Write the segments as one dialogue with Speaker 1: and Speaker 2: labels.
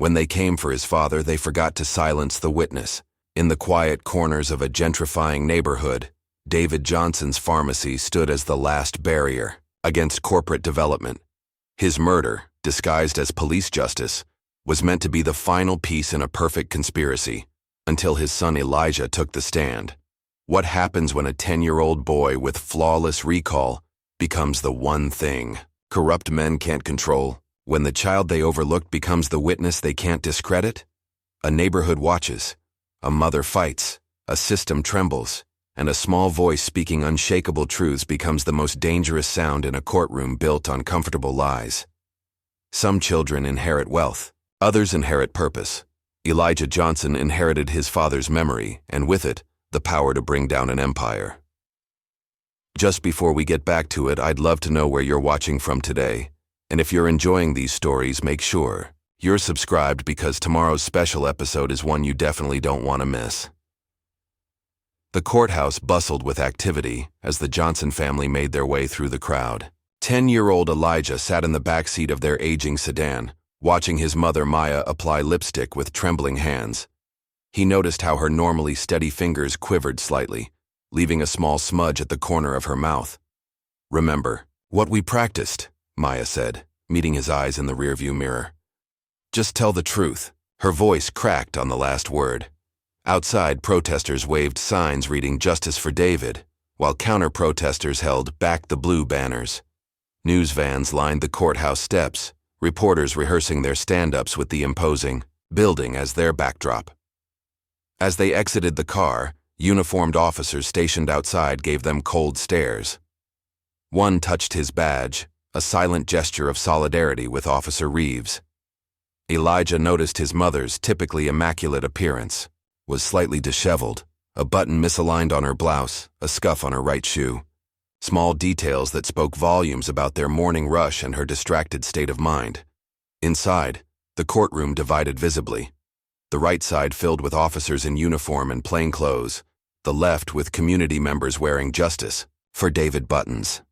Speaker 1: When they came for his father, they forgot to silence the witness. In the quiet corners of a gentrifying neighborhood, David Johnson's pharmacy stood as the last barrier against corporate development. His murder, disguised as police justice, was meant to be the final piece in a perfect conspiracy, until his son Elijah took the stand. What happens when a 10-year-old boy with flawless recall becomes the one thing corrupt men can't control? When the child they overlooked becomes the witness they can't discredit? A neighborhood watches, a mother fights, a system trembles, and a small voice speaking unshakable truths becomes the most dangerous sound in a courtroom built on comfortable lies. Some children inherit wealth, others inherit purpose. Elijah Johnson inherited his father's memory, and with it, the power to bring down an empire. Just before we get back to it, I'd love to know where you're watching from today. And if you're enjoying these stories, make sure you're subscribed, because tomorrow's special episode is one you definitely don't want to miss. The courthouse bustled with activity as the Johnson family made their way through the crowd. 10-year-old Elijah sat in the back seat of their aging sedan, watching his mother Maya apply lipstick with trembling hands. He noticed how her normally steady fingers quivered slightly, leaving a small smudge at the corner of her mouth. "Remember what we practiced," Maya said, meeting his eyes in the rearview mirror. "Just tell the truth." Her voice cracked on the last word. Outside, protesters waved signs reading "Justice for David," while counter-protesters held "Back the Blue" banners. News vans lined the courthouse steps, reporters rehearsing their stand-ups with the imposing building as their backdrop. As they exited the car, uniformed officers stationed outside gave them cold stares. One touched his badge, a silent gesture of solidarity with Officer Reeves. Elijah noticed his mother's typically immaculate appearance was slightly disheveled, a button misaligned on her blouse, a scuff on her right shoe. Small details that spoke volumes about their morning rush and her distracted state of mind. Inside, the courtroom divided visibly. The right side filled with officers in uniform and plain clothes, the left with community members wearing "Justice for David" buttons.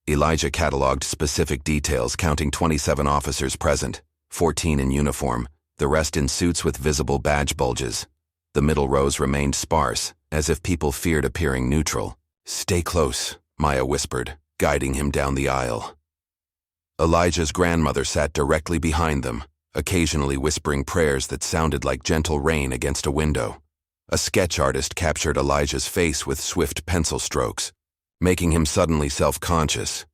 Speaker 1: Elijah cataloged specific details, counting 27 officers present, 14 in uniform, the rest in suits with visible badge bulges. The middle rows remained sparse, as if people feared appearing neutral. "Stay close," Maya whispered, guiding him down the aisle. Elijah's grandmother sat directly behind them, occasionally whispering prayers that sounded like gentle rain against a window. A sketch artist captured Elijah's face with swift pencil strokes, making him suddenly self-conscious.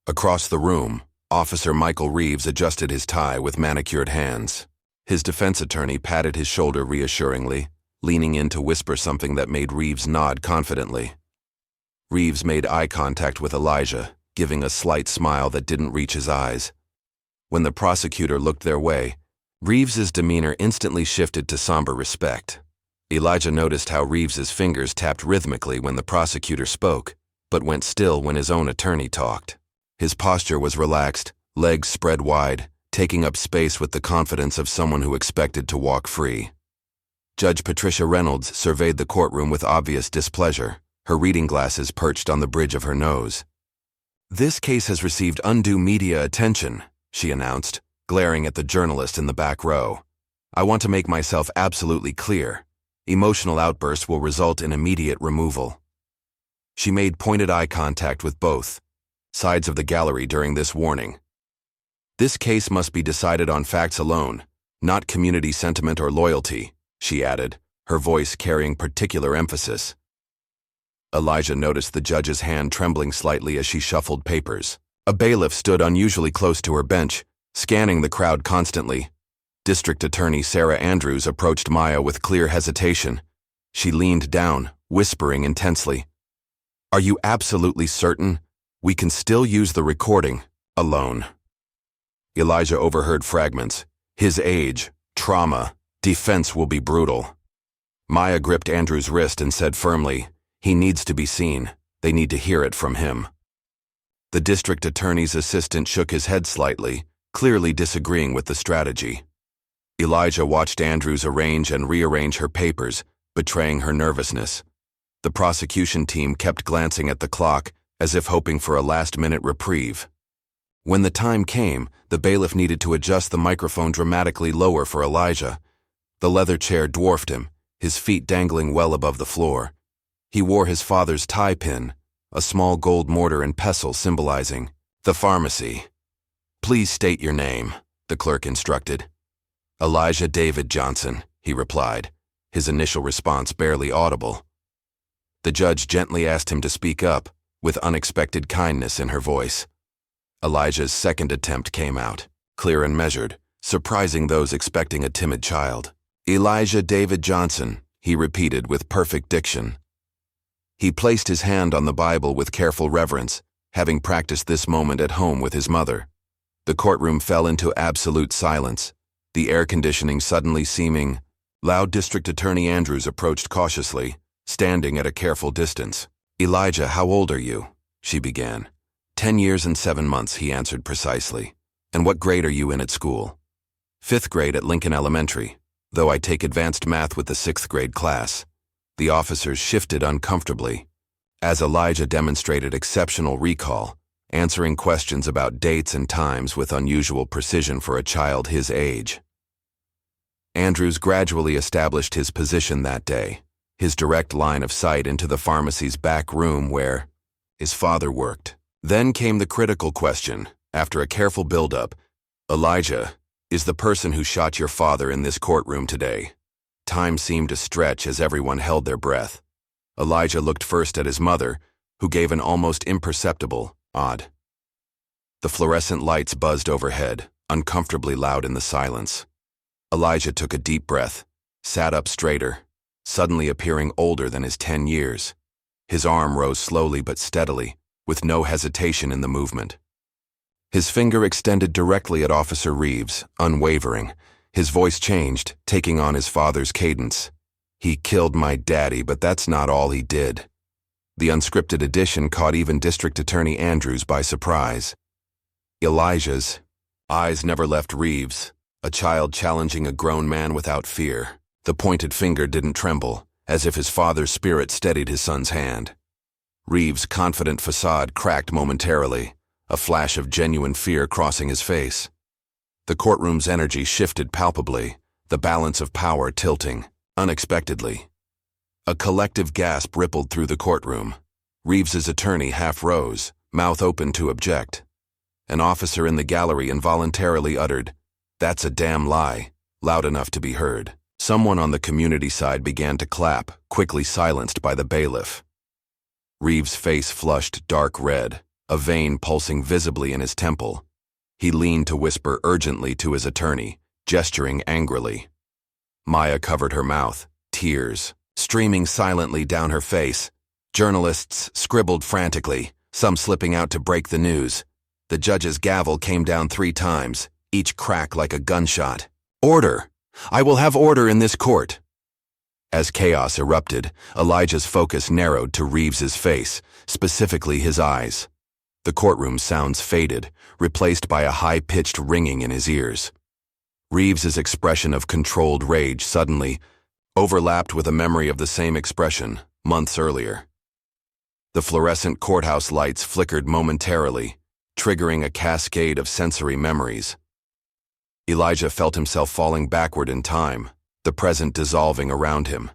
Speaker 1: Across the room, Officer Michael Reeves adjusted his tie with manicured hands. His defense attorney patted his shoulder reassuringly, leaning in to whisper something that made Reeves nod confidently. Reeves made eye contact with Elijah, giving a slight smile that didn't reach his eyes. When the prosecutor looked their way, Reeves's demeanor instantly shifted to somber respect. Elijah noticed how Reeves's fingers tapped rhythmically when the prosecutor spoke, but went still when his own attorney talked. His posture was relaxed, legs spread wide, taking up space with the confidence of someone who expected to walk free. Judge Patricia Reynolds surveyed the courtroom with obvious displeasure, her reading glasses perched on the bridge of her nose. "This case has received undue media attention," she announced, glaring at the journalist in the back row. "I want to make myself absolutely clear. Emotional outbursts will result in immediate removal." She made pointed eye contact with both sides of the gallery during this warning. "This case must be decided on facts alone, not community sentiment or loyalty," she added, her voice carrying particular emphasis. Elijah noticed the judge's hand trembling slightly as she shuffled papers. A bailiff stood unusually close to her bench, scanning the crowd constantly. District Attorney Sarah Andrews approached Maya with clear hesitation. She leaned down, whispering intensely, "Are you absolutely certain? We can still use the recording alone." Elijah overheard fragments. "His age, trauma, defense will be brutal." Maya gripped Andrews' wrist and said firmly, "He needs to be seen. They need to hear it from him." The district attorney's assistant shook his head slightly, clearly disagreeing with the strategy. Elijah watched Andrews arrange and rearrange her papers, betraying her nervousness. The prosecution team kept glancing at the clock, as if hoping for a last-minute reprieve. When the time came, the bailiff needed to adjust the microphone dramatically lower for Elijah. The leather chair dwarfed him, his feet dangling well above the floor. He wore his father's tie pin, a small gold mortar and pestle symbolizing the pharmacy. "Please state your name," the clerk instructed. "Elijah David Johnson," he replied, his initial response barely audible. The judge gently asked him to speak up, with unexpected kindness in her voice. Elijah's second attempt came out, clear and measured, surprising those expecting a timid child. "Elijah David Johnson," he repeated with perfect diction. He placed his hand on the Bible with careful reverence, having practiced this moment at home with his mother. The courtroom fell into absolute silence, the air conditioning suddenly seeming loud. District Attorney Andrews approached cautiously, standing at a careful distance. "Elijah, how old are you?" she began. 10 years and 7 months, he answered precisely. "And what grade are you in at school?" "5th grade at Lincoln Elementary, though I take advanced math with the 6th grade class." The officers shifted uncomfortably, as Elijah demonstrated exceptional recall, answering questions about dates and times with unusual precision for a child his age. Andrews gradually established his position that day, his direct line of sight into the pharmacy's back room where his father worked. Then came the critical question, after a careful build-up. "Elijah, is the person who shot your father in this courtroom today?" Time seemed to stretch as everyone held their breath. Elijah looked first at his mother, who gave an almost imperceptible nod. The fluorescent lights buzzed overhead, uncomfortably loud in the silence. Elijah took a deep breath, sat up straighter, suddenly appearing older than his 10 years. His arm rose slowly but steadily, with no hesitation in the movement. His finger extended directly at Officer Reeves, unwavering. His voice changed, taking on his father's cadence. "He killed my daddy, but that's not all he did." The unscripted addition caught even District Attorney Andrews by surprise. Elijah's eyes never left Reeves, a child challenging a grown man without fear. The pointed finger didn't tremble, as if his father's spirit steadied his son's hand. Reeves' confident facade cracked momentarily, a flash of genuine fear crossing his face. The courtroom's energy shifted palpably, the balance of power tilting, unexpectedly. A collective gasp rippled through the courtroom. Reeves's attorney half rose, mouth open to object. An officer in the gallery involuntarily uttered, "That's a damn lie," loud enough to be heard. Someone on the community side began to clap, quickly silenced by the bailiff. Reeves' face flushed dark red, a vein pulsing visibly in his temple. He leaned to whisper urgently to his attorney, gesturing angrily. Maya covered her mouth, tears streaming silently down her face. Journalists scribbled frantically, some slipping out to break the news. The judge's gavel came down 3 times, each crack like a gunshot. "Order! I will have order in this court!" As chaos erupted, Elijah's focus narrowed to Reeves's face, specifically his eyes. The courtroom sounds faded, replaced by a high-pitched ringing in his ears. Reeves's expression of controlled rage suddenly overlapped with a memory of the same expression, months earlier. The fluorescent courthouse lights flickered momentarily, triggering a cascade of sensory memories. Elijah felt himself falling backward in time, the present dissolving around him.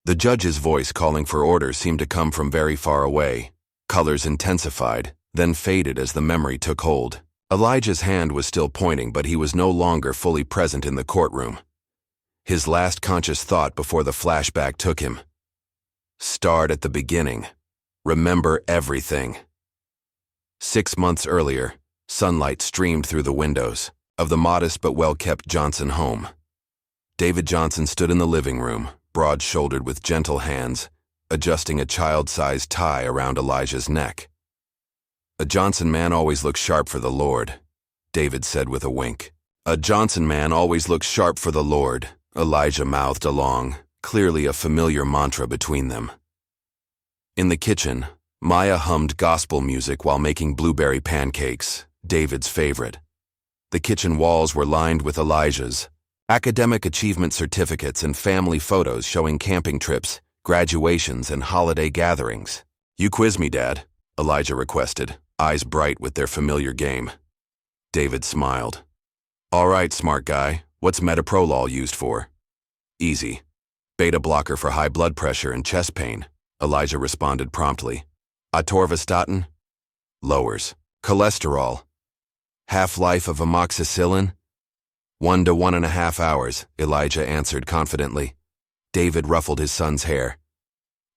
Speaker 1: The judge's voice calling for order seemed to come from very far away. Colors intensified, then faded as the memory took hold. Elijah's hand was still pointing, but he was no longer fully present in the courtroom. His last conscious thought before the flashback took him. Start at the beginning. Remember everything. 6 months earlier, sunlight streamed through the windows of the modest but well-kept Johnson home. David Johnson stood in the living room, broad-shouldered with gentle hands, adjusting a child-sized tie around Elijah's neck. "A Johnson man always looks sharp for the Lord," David said with a wink. "A Johnson man always looks sharp for the Lord," Elijah mouthed along, clearly a familiar mantra between them. In the kitchen, Maya hummed gospel music while making blueberry pancakes, David's favorite. The kitchen walls were lined with Elijah's academic achievement certificates and family photos showing camping trips, graduations, and holiday gatherings. "You quiz me, Dad," Elijah requested, eyes bright with their familiar game. David smiled. All right, smart guy, what's metoprolol used for? Easy. Beta blocker for high blood pressure and chest pain, Elijah responded promptly. Atorvastatin? Lowers cholesterol. Half-life of amoxicillin? 1 to 1.5 hours, Elijah answered confidently. David ruffled his son's hair.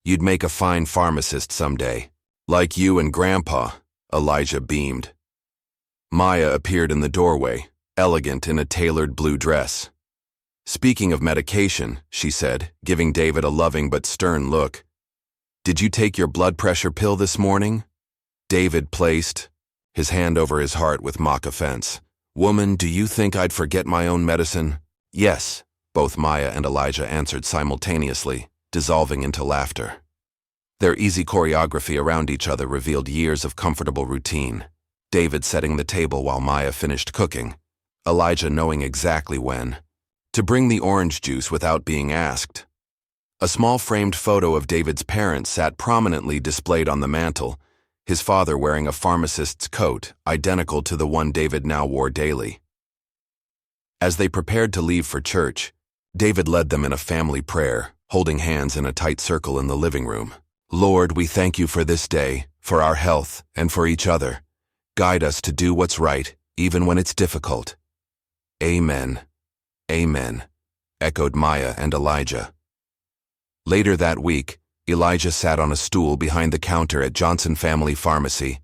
Speaker 1: You'd make a fine pharmacist someday. Like you and Grandpa, Elijah beamed. Maya appeared in the doorway, elegant in a tailored blue dress. Speaking of medication, she said, giving David a loving but stern look. Did you take your blood pressure pill this morning? David placed his hand over his heart with mock offense. Woman, do you think I'd forget my own medicine? Yes, both Maya and Elijah answered simultaneously, dissolving into laughter. Their easy choreography around each other revealed years of comfortable routine. David setting the table while Maya finished cooking, Elijah knowing exactly when to bring the orange juice without being asked. A small framed photo of David's parents sat prominently displayed on the mantel, his father wearing a pharmacist's coat identical to the one David now wore daily. As they prepared to leave for church, David led them in a family prayer, holding hands in a tight circle in the living room. Lord, we thank you for this day, for our health, and for each other. Guide us to do what's right, even when it's difficult. Amen. Amen, echoed Maya and Elijah. Later that week, Elijah sat on a stool behind the counter at Johnson Family Pharmacy,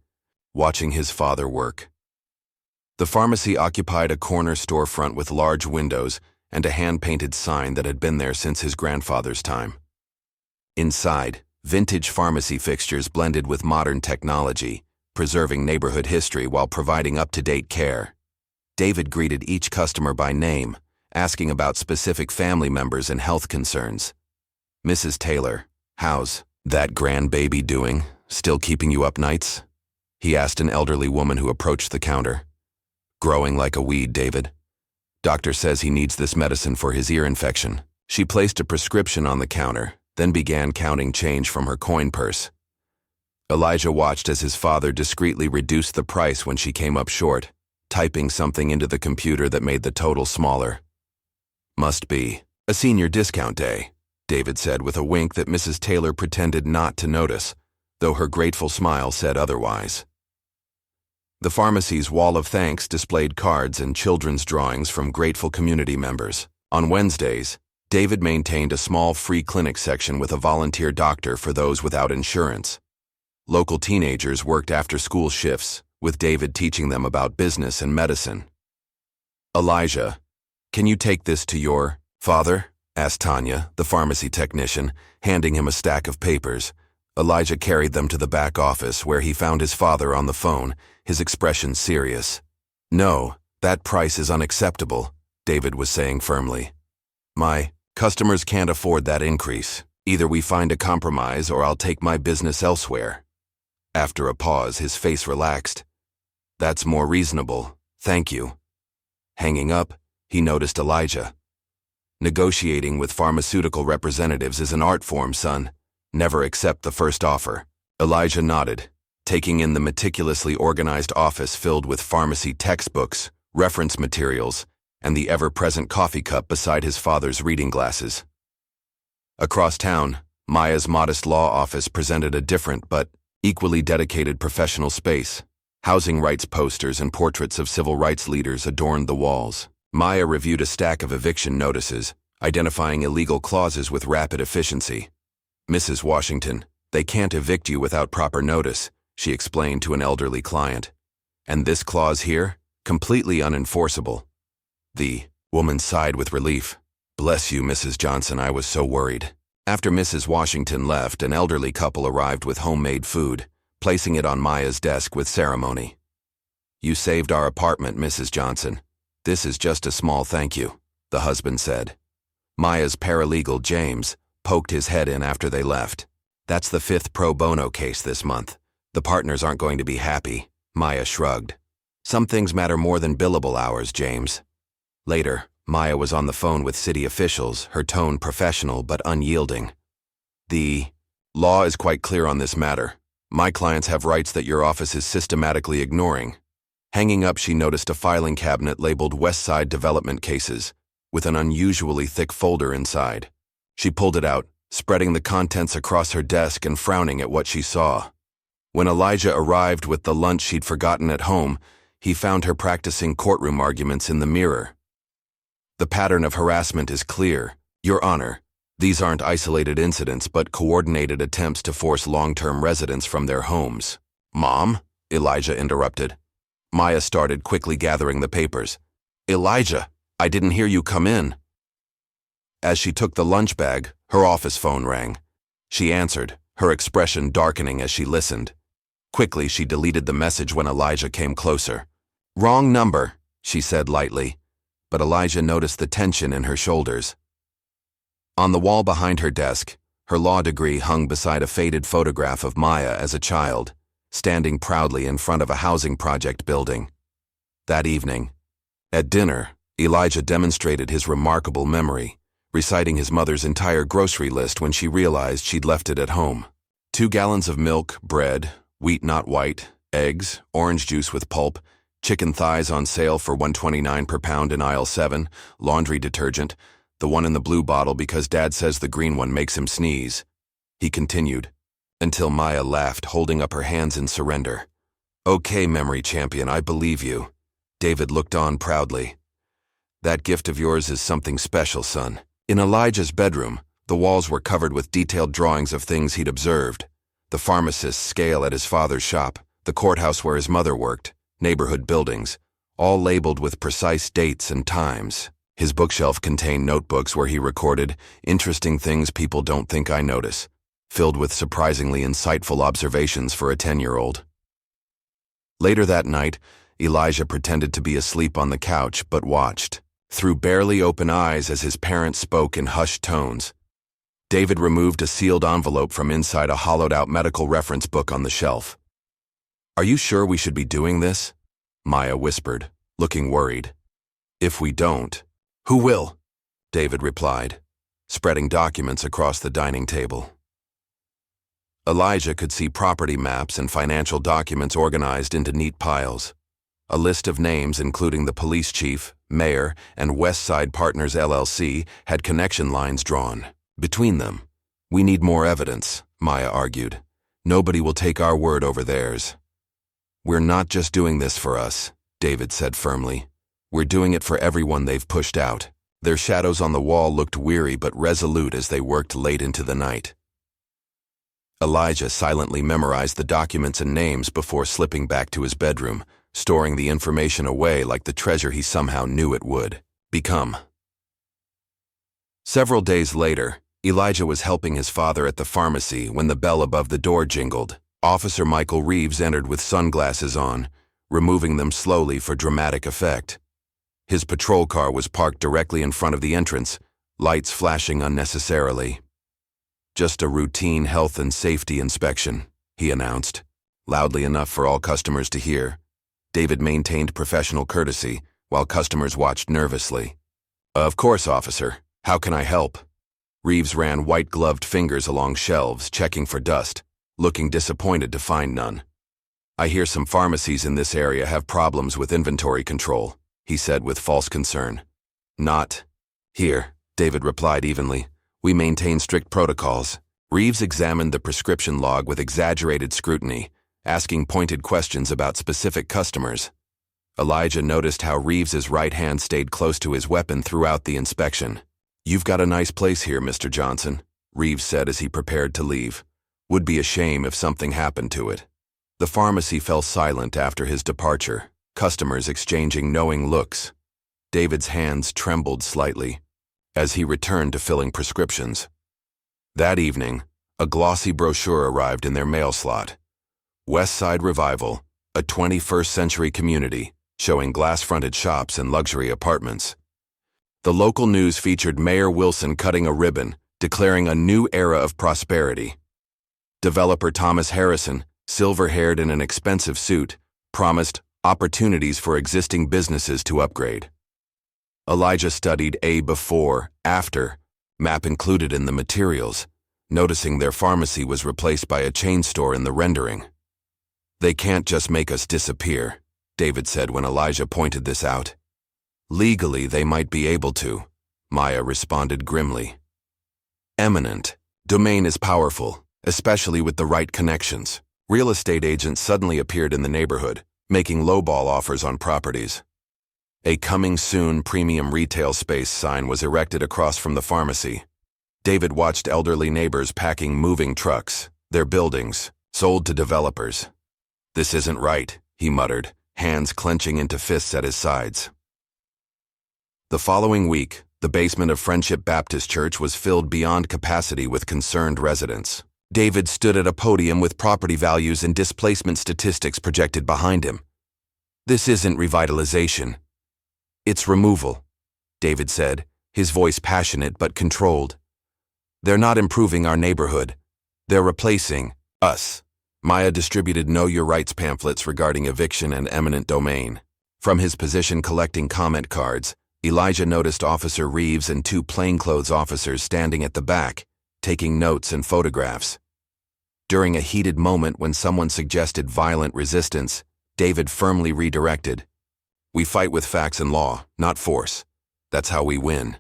Speaker 1: watching his father work. The pharmacy occupied a corner storefront with large windows and a hand-painted sign that had been there since his grandfather's time. Inside, vintage pharmacy fixtures blended with modern technology, preserving neighborhood history while providing up-to-date care. David greeted each customer by name, asking about specific family members and health concerns. Mrs. Taylor, how's that grandbaby doing? Still keeping you up nights? He asked an elderly woman who approached the counter. Growing like a weed, David. Doctor says he needs this medicine for his ear infection. She placed a prescription on the counter, then began counting change from her coin purse. Elijah watched as his father discreetly reduced the price when she came up short, typing something into the computer that made the total smaller. Must be a senior discount day, David said with a wink that Mrs. Taylor pretended not to notice, though her grateful smile said otherwise. The pharmacy's wall of thanks displayed cards and children's drawings from grateful community members. On Wednesdays, David maintained a small free clinic section with a volunteer doctor for those without insurance. Local teenagers worked after-school shifts, with David teaching them about business and medicine. Elijah, can you take this to your father? Asked Tanya, the pharmacy technician, handing him a stack of papers. Elijah carried them to the back office where he found his father on the phone, his expression serious. No, that price is unacceptable, David was saying firmly. My customers can't afford that increase. Either we find a compromise or I'll take my business elsewhere. After a pause, his face relaxed. That's more reasonable, thank you. Hanging up, he noticed Elijah. Negotiating with pharmaceutical representatives is an art form, son. Never accept the first offer. Elijah nodded, taking in the meticulously organized office filled with pharmacy textbooks, reference materials, and the ever-present coffee cup beside his father's reading glasses. Across town, Maya's modest law office presented a different but equally dedicated professional space. Housing rights posters and portraits of civil rights leaders adorned the walls. Maya reviewed a stack of eviction notices, identifying illegal clauses with rapid efficiency. Mrs. Washington, they can't evict you without proper notice, she explained to an elderly client. And this clause here? Completely unenforceable. The woman sighed with relief. Bless you, Mrs. Johnson, I was so worried. After Mrs. Washington left, an elderly couple arrived with homemade food, placing it on Maya's desk with ceremony. You saved our apartment, Mrs. Johnson. This is just a small thank you, the husband said. Maya's paralegal, James, poked his head in after they left. That's the 5th pro bono case this month. The partners aren't going to be happy, Maya shrugged. Some things matter more than billable hours, James. Later, Maya was on the phone with city officials, her tone professional but unyielding. The law is quite clear on this matter, My clients have rights that your office is systematically ignoring. Hanging up, she noticed a filing cabinet labeled West Side Development Cases, with an unusually thick folder inside. She pulled it out, spreading the contents across her desk and frowning at what she saw. When Elijah arrived with the lunch she'd forgotten at home, he found her practicing courtroom arguments in the mirror. The pattern of harassment is clear, Your Honor. These aren't isolated incidents but coordinated attempts to force long-term residents from their homes. Mom? Elijah interrupted. Maya started quickly gathering the papers. Elijah, I didn't hear you come in. As she took the lunch bag, her office phone rang. She answered, her expression darkening as she listened. Quickly, she deleted the message when Elijah came closer. Wrong number, she said lightly, but Elijah noticed the tension in her shoulders. On the wall behind her desk, her law degree hung beside a faded photograph of Maya as a child, standing proudly in front of a housing project building. That evening, at dinner, Elijah demonstrated his remarkable memory, reciting his mother's entire grocery list when she realized she'd left it at home. 2 gallons of milk, bread, wheat not white, eggs, orange juice with pulp, chicken thighs on sale for $1.29 per pound in aisle 7, laundry detergent, the one in the blue bottle because Dad says the green one makes him sneeze. He continued, until Maya laughed, holding up her hands in surrender. Okay, memory champion, I believe you. David looked on proudly. That gift of yours is something special, son. In Elijah's bedroom, the walls were covered with detailed drawings of things he'd observed. The pharmacist's scale at his father's shop, the courthouse where his mother worked, neighborhood buildings, all labeled with precise dates and times. His bookshelf contained notebooks where he recorded interesting things people don't think I notice, filled with surprisingly insightful observations for a 10-year-old. Later that night, Elijah pretended to be asleep on the couch but watched, through barely open eyes as his parents spoke in hushed tones. David removed a sealed envelope from inside a hollowed-out medical reference book on the shelf. Are you sure we should be doing this? Maya whispered, looking worried. If we don't, who will? David replied, spreading documents across the dining table. Elijah could see property maps and financial documents organized into neat piles. A list of names including the police chief, mayor, and West Side Partners LLC had connection lines drawn. Between them, we need more evidence, Maya argued. Nobody will take our word over theirs. We're not just doing this for us, David said firmly. We're doing it for everyone they've pushed out. Their shadows on the wall looked weary but resolute as they worked late into the night. Elijah silently memorized the documents and names before slipping back to his bedroom, storing the information away like the treasure he somehow knew it would become. Several days later, Elijah was helping his father at the pharmacy when the bell above the door jingled. Officer Michael Reeves entered with sunglasses on, removing them slowly for dramatic effect. His patrol car was parked directly in front of the entrance, lights flashing unnecessarily. Just a routine health and safety inspection, he announced, loudly enough for all customers to hear. David maintained professional courtesy, while customers watched nervously. Of course, officer. How can I help? Reeves ran white-gloved fingers along shelves, checking for dust, looking disappointed to find none. I hear some pharmacies in this area have problems with inventory control, he said with false concern. Not here, David replied evenly. We maintain strict protocols. Reeves examined the prescription log with exaggerated scrutiny, asking pointed questions about specific customers. Elijah noticed how Reeves's right hand stayed close to his weapon throughout the inspection. You've got a nice place here, Mr. Johnson, Reeves said as he prepared to leave. Would be a shame if something happened to it. The pharmacy fell silent after his departure, customers exchanging knowing looks. David's hands trembled slightly as he returned to filling prescriptions. That evening, a glossy brochure arrived in their mail slot. West Side Revival, a 21st century community, showing glass-fronted shops and luxury apartments. The local news featured Mayor Wilson cutting a ribbon, declaring a new era of prosperity. Developer Thomas Harrison, silver-haired in an expensive suit, promised opportunities for existing businesses to upgrade. Elijah studied a before, after map included in the materials, noticing their pharmacy was replaced by a chain store in the rendering. "They can't just make us disappear," David said when Elijah pointed this out. "Legally, they might be able to," Maya responded grimly. Eminent domain is powerful, especially with the right connections. Real estate agents suddenly appeared in the neighborhood, making lowball offers on properties. A "coming soon" premium retail space sign was erected across from the pharmacy. David watched elderly neighbors packing moving trucks, their buildings, sold to developers. "This isn't right," he muttered, hands clenching into fists at his sides. The following week, the basement of Friendship Baptist Church was filled beyond capacity with concerned residents. David stood at a podium with property values and displacement statistics projected behind him. "This isn't revitalization. It's removal," David said, his voice passionate but controlled. "They're not improving our neighborhood. They're replacing us." Maya distributed Know Your Rights pamphlets regarding eviction and eminent domain. From his position collecting comment cards, Elijah noticed Officer Reeves and two plainclothes officers standing at the back, taking notes and photographs. During a heated moment when someone suggested violent resistance, David firmly redirected. "We fight with facts and law, not force. That's how we win."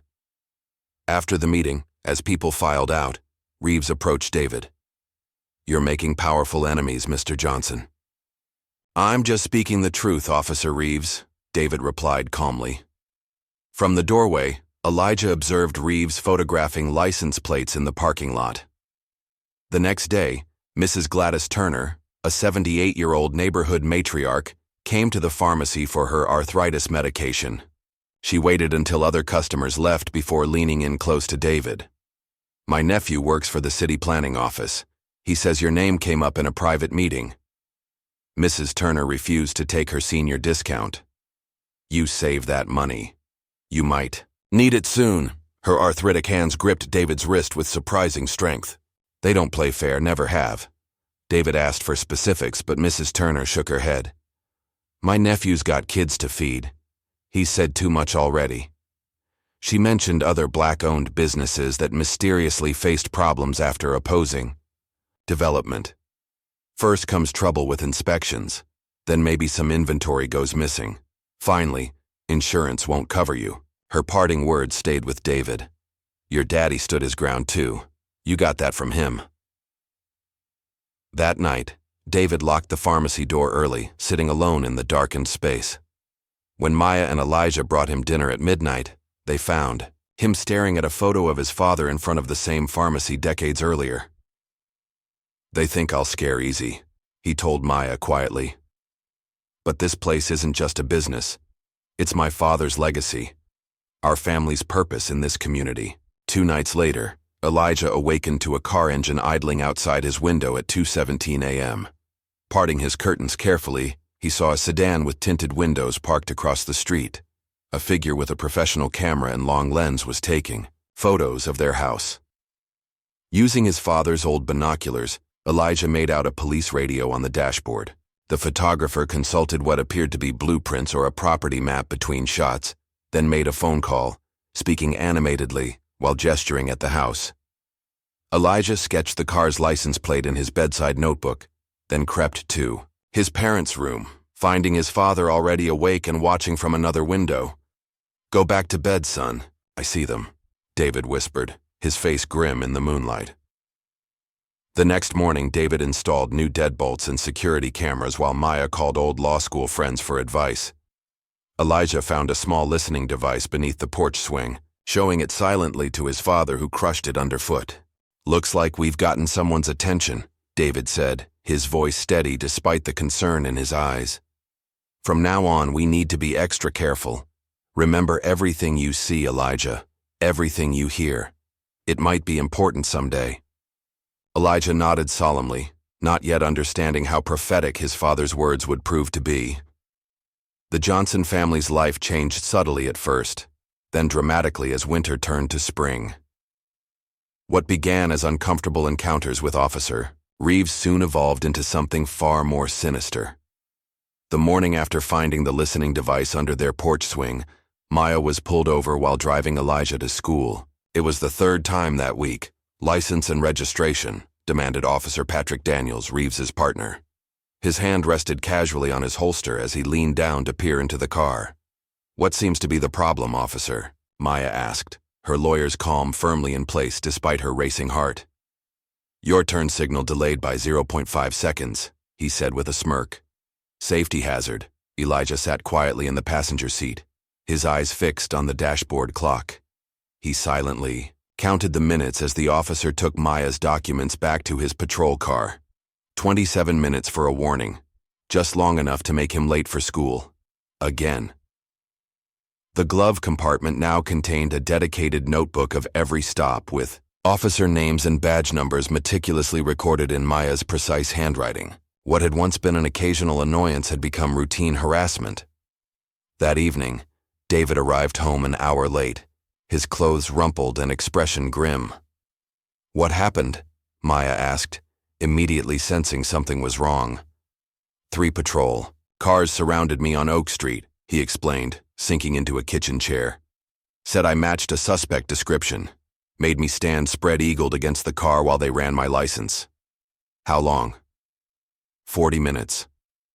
Speaker 1: After the meeting, as people filed out, Reeves approached David. "You're making powerful enemies, Mr. Johnson." "I'm just speaking the truth, Officer Reeves," David replied calmly. From the doorway, Elijah observed Reeves photographing license plates in the parking lot. The next day, Mrs. Gladys Turner, a 78-year-old neighborhood matriarch, came to the pharmacy for her arthritis medication. She waited until other customers left before leaning in close to David. "My nephew works for the city planning office. He says your name came up in a private meeting." Mrs. Turner refused to take her senior discount. "You save that money. You might need it soon." Her arthritic hands gripped David's wrist with surprising strength. "They don't play fair, never have." David asked for specifics, but Mrs. Turner shook her head. "My nephew's got kids to feed. He's said too much already." She mentioned other black-owned businesses that mysteriously faced problems after opposing development. First comes trouble with inspections, then maybe some inventory goes missing. Finally, insurance won't cover you. Her parting words stayed with David. "Your daddy stood his ground too. You got that from him." That night, David locked the pharmacy door early, sitting alone in the darkened space. When Maya and Elijah brought him dinner at midnight, they found him staring at a photo of his father in front of the same pharmacy decades earlier. "They think I'll scare easy," he told Maya quietly. "But this place isn't just a business. It's my father's legacy, our family's purpose in this community." 2 nights later, Elijah awakened to a car engine idling outside his window at 2:17 a.m. Parting his curtains carefully, he saw a sedan with tinted windows parked across the street. A figure with a professional camera and long lens was taking photos of their house. Using his father's old binoculars, Elijah made out a police radio on the dashboard. The photographer consulted what appeared to be blueprints or a property map between shots, then made a phone call, speaking animatedly while gesturing at the house. Elijah sketched the car's license plate in his bedside notebook, then crept to his parents' room, finding his father already awake and watching from another window. "Go back to bed, son. I see them," David whispered, his face grim in the moonlight. The next morning, David installed new deadbolts and security cameras while Maya called old law school friends for advice. Elijah found a small listening device beneath the porch swing, showing it silently to his father, who crushed it underfoot. "Looks like we've gotten someone's attention," David said, his voice steady despite the concern in his eyes. "From now on, we need to be extra careful. Remember everything you see, Elijah, everything you hear. It might be important someday." Elijah nodded solemnly, not yet understanding how prophetic his father's words would prove to be. The Johnson family's life changed subtly at first, then dramatically as winter turned to spring. What began as uncomfortable encounters with Officer Reeves soon evolved into something far more sinister. The morning after finding the listening device under their porch swing, Maya was pulled over while driving Elijah to school. It was the 3rd time that week, "License and registration," demanded Officer Patrick Daniels, Reeves's partner. His hand rested casually on his holster as he leaned down to peer into the car. "What seems to be the problem, officer?" Maya asked, her lawyer's calm firmly in place despite her racing heart. "Your turn signal delayed by 0.5 seconds, he said with a smirk. "Safety hazard." Elijah sat quietly in the passenger seat, his eyes fixed on the dashboard clock. He silently counted the minutes as the officer took Maya's documents back to his patrol car. 27 minutes for a warning, just long enough to make him late for school. Again. The glove compartment now contained a dedicated notebook of every stop with officer names and badge numbers meticulously recorded in Maya's precise handwriting. What had once been an occasional annoyance had become routine harassment. That evening, David arrived home an hour late, his clothes rumpled and expression grim. "What happened?" Maya asked, immediately sensing something was wrong. "3 patrol. Cars surrounded me on Oak Street," he explained, sinking into a kitchen chair. "Said I matched a suspect description. Made me stand spread-eagled against the car while they ran my license." "How long?" 40 minutes.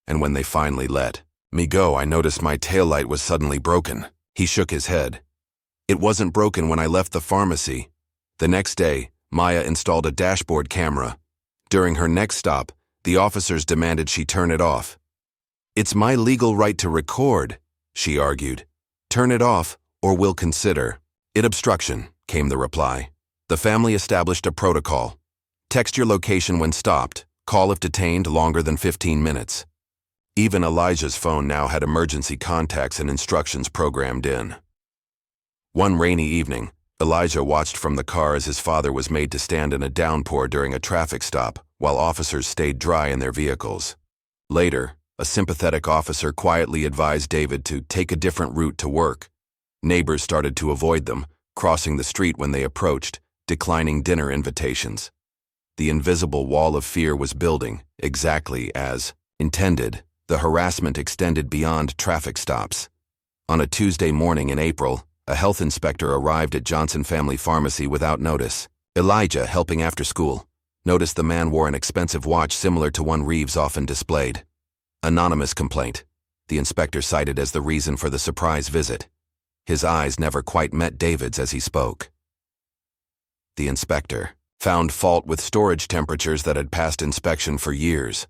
Speaker 1: And when they finally let me go, I noticed my taillight was suddenly broken." He shook his head. "It wasn't broken when I left the pharmacy." The next day, Maya installed a dashboard camera. During her next stop, the officers demanded she turn it off. "It's my legal right to record," she argued. "Turn it off, or we'll consider it obstruction," came the reply. The family established a protocol. Text your location when stopped. Call if detained longer than 15 minutes. Even Elijah's phone now had emergency contacts and instructions programmed in. One rainy evening, Elijah watched from the car as his father was made to stand in a downpour during a traffic stop, while officers stayed dry in their vehicles. Later, a sympathetic officer quietly advised David to take a different route to work. Neighbors started to avoid them, crossing the street when they approached, declining dinner invitations. The invisible wall of fear was building, exactly as intended. The harassment extended beyond traffic stops. On a Tuesday morning in April, a health inspector arrived at Johnson Family Pharmacy without notice. Elijah, helping after school, noticed the man wore an expensive watch similar to one Reeves often displayed. Anonymous complaint, the inspector cited as the reason for the surprise visit. His eyes never quite met David's as he spoke. The inspector found fault with storage temperatures that had passed inspection for years.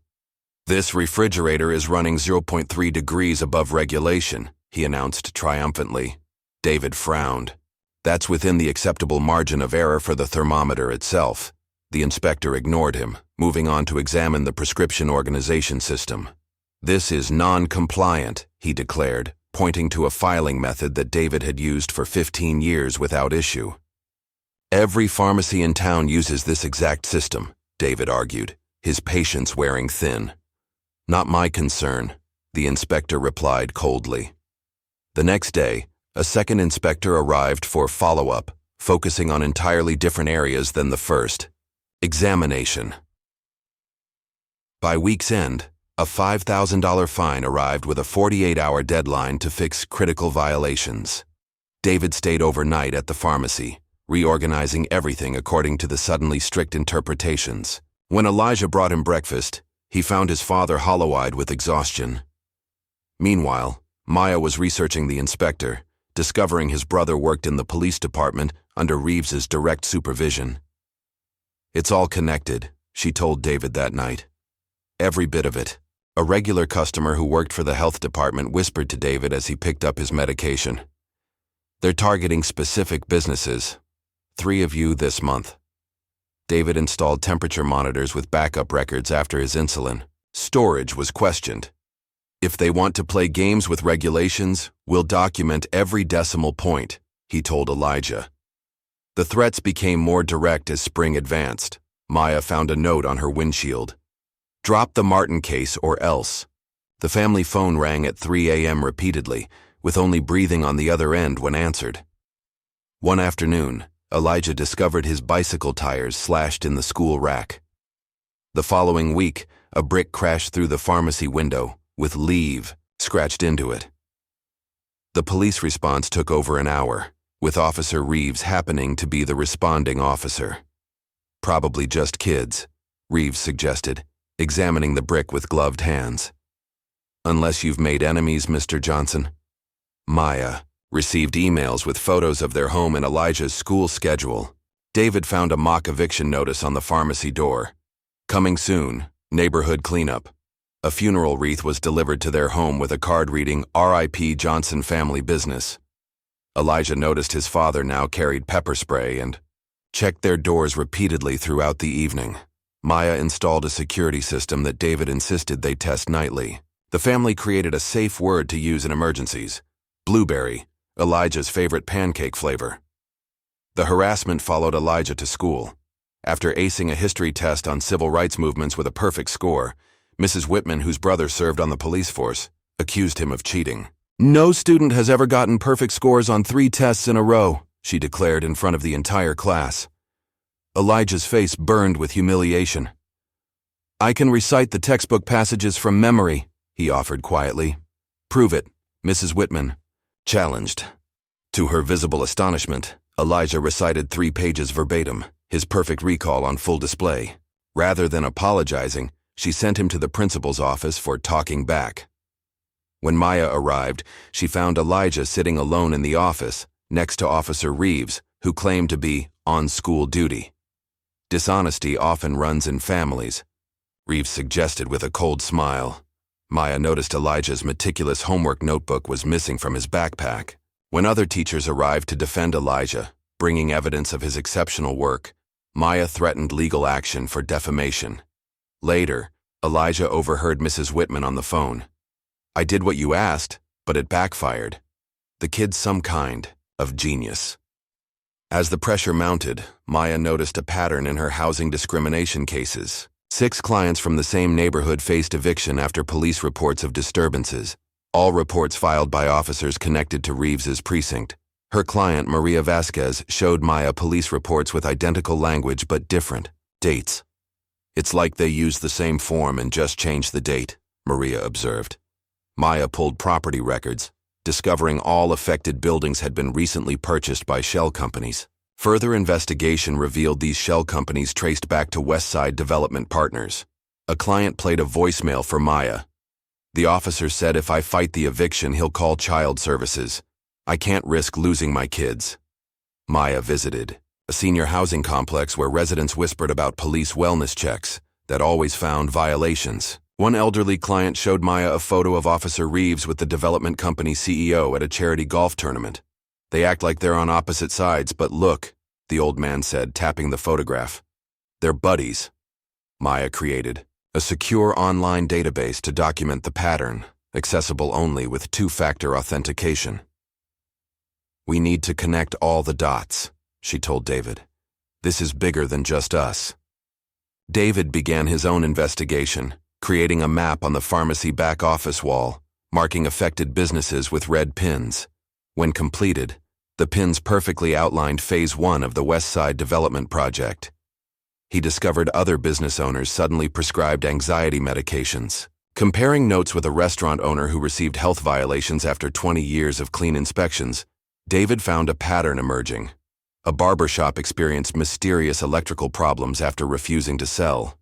Speaker 1: "This refrigerator is running 0.3 degrees above regulation," he announced triumphantly. David frowned. "That's within the acceptable margin of error for the thermometer itself." The inspector ignored him, moving on to examine the prescription organization system. "This is non-compliant," he declared, pointing to a filing method that David had used for 15 years without issue. "Every pharmacy in town uses this exact system," David argued, his patience wearing thin. "Not my concern," the inspector replied coldly. The next day, a second inspector arrived for follow-up, focusing on entirely different areas than the first. Examination. By week's end, a $5,000 fine arrived with a 48-hour deadline to fix critical violations. David stayed overnight at the pharmacy, reorganizing everything according to the suddenly strict interpretations. When Elijah brought him breakfast, he found his father hollow-eyed with exhaustion. Meanwhile, Maya was researching the inspector, discovering his brother worked in the police department under Reeves's direct supervision. "It's all connected," she told David that night. "Every bit of it." A regular customer who worked for the health department whispered to David as he picked up his medication. "They're targeting specific businesses. 3 of you this month." David installed temperature monitors with backup records after his insulin. Storage was questioned. "If they want to play games with regulations, we'll document every decimal point," he told Elijah. The threats became more direct as spring advanced. Maya found a note on her windshield. "Drop the Martin case or else." The family phone rang at 3 a.m. repeatedly, with only breathing on the other end when answered. One afternoon, Elijah discovered his bicycle tires slashed in the school rack. The following week, a brick crashed through the pharmacy window, with "leave" scratched into it. The police response took over an hour, with Officer Reeves happening to be the responding officer. Probably just kids, Reeves suggested, examining the brick with gloved hands. Unless you've made enemies, Mr. Johnson. Maya received emails with photos of their home and Elijah's school schedule. David found a mock eviction notice on the pharmacy door. Coming soon, neighborhood cleanup. A funeral wreath was delivered to their home with a card reading, R.I.P. Johnson Family Business. Elijah noticed his father now carried pepper spray and checked their doors repeatedly throughout the evening. Maya installed a security system that David insisted they test nightly. The family created a safe word to use in emergencies: blueberry, Elijah's favorite pancake flavor. The harassment followed Elijah to school. After acing a history test on civil rights movements with a perfect score, Mrs. Whitman, whose brother served on the police force, accused him of cheating. "No student has ever gotten perfect scores on 3 tests in a row," she declared in front of the entire class. Elijah's face burned with humiliation. "I can recite the textbook passages from memory," he offered quietly. "Prove it," Mrs. Whitman challenged. To her visible astonishment, Elijah recited 3 pages verbatim, his perfect recall on full display. Rather than apologizing, she sent him to the principal's office for talking back. When Maya arrived, she found Elijah sitting alone in the office, next to Officer Reeves, who claimed to be on school duty. Dishonesty often runs in families, Reeves suggested with a cold smile. Maya noticed Elijah's meticulous homework notebook was missing from his backpack. When other teachers arrived to defend Elijah, bringing evidence of his exceptional work, Maya threatened legal action for defamation. Later, Elijah overheard Mrs. Whitman on the phone. "I did what you asked, but it backfired. The kid's some kind of genius." As the pressure mounted, Maya noticed a pattern in her housing discrimination cases. 6 clients from the same neighborhood faced eviction after police reports of disturbances, all reports filed by officers connected to Reeves's precinct. Her client, Maria Vasquez, showed Maya police reports with identical language but different dates. "It's like they used the same form and just changed the date," Maria observed. Maya pulled property records, discovering all affected buildings had been recently purchased by shell companies. Further investigation revealed these shell companies traced back to Westside Development Partners. A client played a voicemail for Maya. "The officer said if I fight the eviction, he'll call child services. I can't risk losing my kids." Maya visited a senior housing complex where residents whispered about police wellness checks that always found violations. One elderly client showed Maya a photo of Officer Reeves with the development company CEO at a charity golf tournament. "They act like they're on opposite sides, but look," the old man said, tapping the photograph. "They're buddies." Maya created a secure online database to document the pattern, accessible only with 2-factor authentication. "We need to connect all the dots," she told David. "This is bigger than just us." David began his own investigation, creating a map on the pharmacy back office wall, marking affected businesses with red pins. When completed, the pins perfectly outlined Phase 1 of the Westside Development Project. He discovered other business owners suddenly prescribed anxiety medications. Comparing notes with a restaurant owner who received health violations after 20 years of clean inspections, David found a pattern emerging. A barbershop experienced mysterious electrical problems after refusing to sell.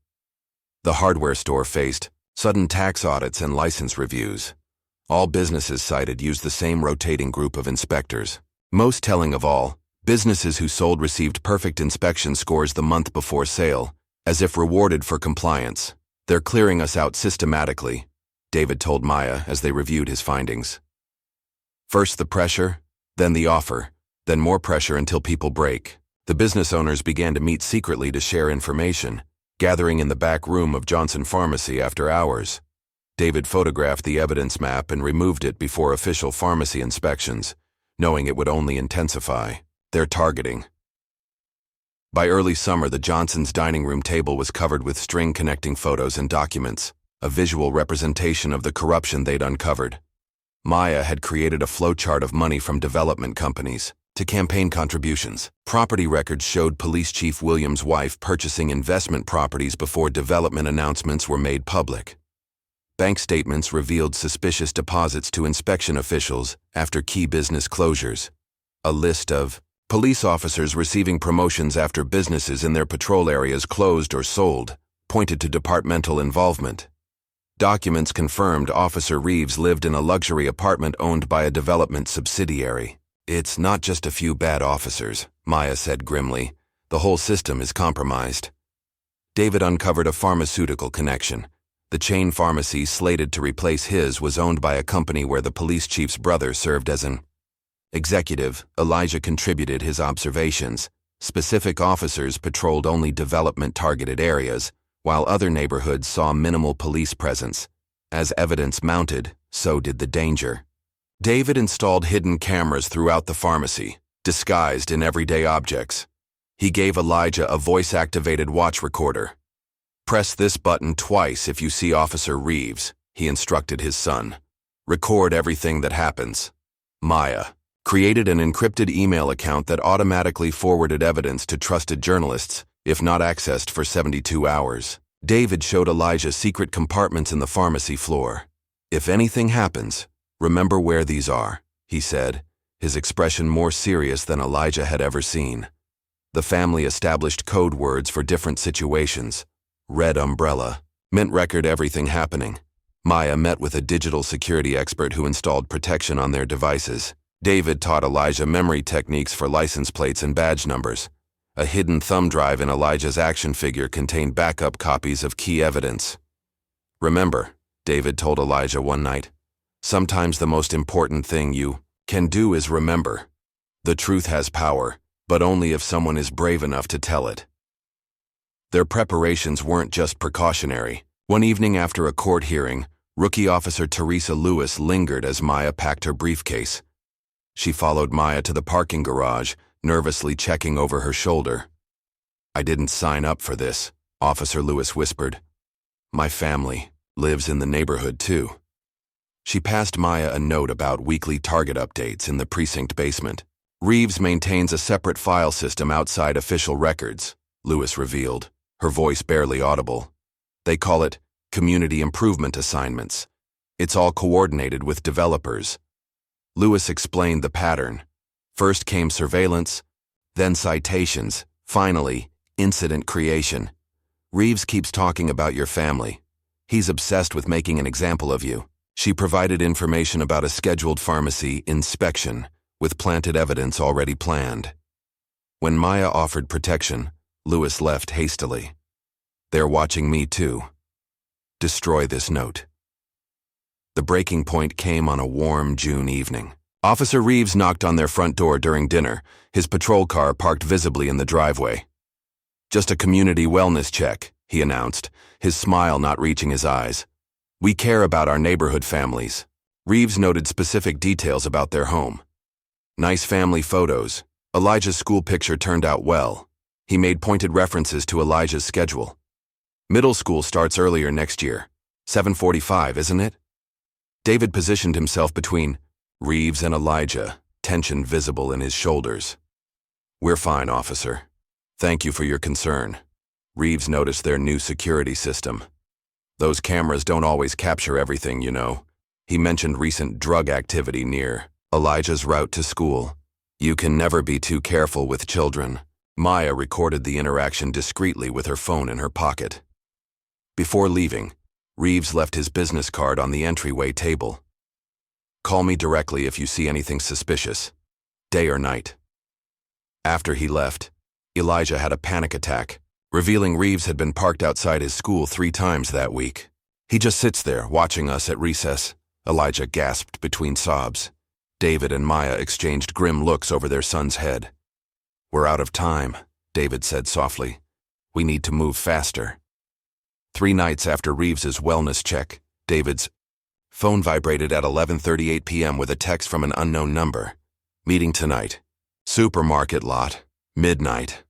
Speaker 1: The hardware store faced sudden tax audits and license reviews. All businesses cited used the same rotating group of inspectors. Most telling of all, businesses who sold received perfect inspection scores the month before sale, as if rewarded for compliance. "They're clearing us out systematically," David told Maya as they reviewed his findings. "First the pressure, then the offer, then more pressure until people break." The business owners began to meet secretly to share information, gathering in the back room of Johnson Pharmacy after hours. David photographed the evidence map and removed it before official pharmacy inspections, knowing it would only intensify their targeting. By early summer, the Johnsons' dining room table was covered with string-connecting photos and documents, a visual representation of the corruption they'd uncovered. Maya had created a flowchart of money from development companies to campaign contributions. Property records showed Police Chief Williams' wife purchasing investment properties before development announcements were made public. Bank statements revealed suspicious deposits to inspection officials after key business closures. A list of Police officers receiving promotions after businesses in their patrol areas closed or sold pointed to departmental involvement. Documents confirmed Officer Reeves lived in a luxury apartment owned by a development subsidiary. "It's not just a few bad officers," Maya said grimly. "The whole system is compromised." David uncovered a pharmaceutical connection. The chain pharmacy slated to replace his was owned by a company where the police chief's brother served as an executive. Elijah contributed his observations. Specific officers patrolled only development-targeted areas, while other neighborhoods saw minimal police presence. As evidence mounted, so did the danger. David installed hidden cameras throughout the pharmacy, disguised in everyday objects. He gave Elijah a voice-activated watch recorder. "Press this button twice if you see Officer Reeves," he instructed his son. "Record everything that happens." Maya created an encrypted email account that automatically forwarded evidence to trusted journalists, if not accessed for 72 hours. David showed Elijah secret compartments in the pharmacy floor. "If anything happens, remember where these are," he said, his expression more serious than Elijah had ever seen. The family established code words for different situations. Red umbrella meant record everything happening. Maya met with a digital security expert who installed protection on their devices. David taught Elijah memory techniques for license plates and badge numbers. A hidden thumb drive in Elijah's action figure contained backup copies of key evidence. "Remember," David told Elijah one night, "sometimes the most important thing you can do is remember. The truth has power, but only if someone is brave enough to tell it." Their preparations weren't just precautionary. One evening after a court hearing, Rookie Officer Teresa Lewis lingered as Maya packed her briefcase. She followed Maya to the parking garage, nervously checking over her shoulder. "I didn't sign up for this," Officer Lewis whispered. "My family lives in the neighborhood too." She passed Maya a note about weekly target updates in the precinct basement. "Reeves maintains a separate file system outside official records," Lewis revealed, her voice barely audible. "They call it community improvement assignments. It's all coordinated with developers." Lewis explained the pattern. First came surveillance, then citations, finally, incident creation. "Reeves keeps talking about your family. He's obsessed with making an example of you." She provided information about a scheduled pharmacy inspection, with planted evidence already planned. When Maya offered protection, Lewis left hastily. "They're watching me too. Destroy this note." The breaking point came on a warm June evening. Officer Reeves knocked on their front door during dinner, his patrol car parked visibly in the driveway. "Just a community wellness check," he announced, his smile not reaching his eyes. "We care about our neighborhood families." Reeves noted specific details about their home. Nice family photos. Elijah's school picture turned out well. He made pointed references to Elijah's schedule. "Middle school starts earlier next year. 7:45, isn't it?" David positioned himself between Reeves and Elijah, tension visible in his shoulders. "We're fine, officer. Thank you for your concern." Reeves noticed their new security system. "Those cameras don't always capture everything, you know." He mentioned recent drug activity near Elijah's route to school. "You can never be too careful with children." Maya recorded the interaction discreetly with her phone in her pocket. Before leaving, Reeves left his business card on the entryway table. "Call me directly if you see anything suspicious, day or night." After he left, Elijah had a panic attack, revealing Reeves had been parked outside his school 3 times that week. "He just sits there, watching us at recess," Elijah gasped between sobs. David and Maya exchanged grim looks over their son's head. "We're out of time," David said softly. "We need to move faster." 3 nights after Reeves's wellness check, David's phone vibrated at 11:38 p.m. with a text from an unknown number. "Meeting tonight. Supermarket lot. Midnight."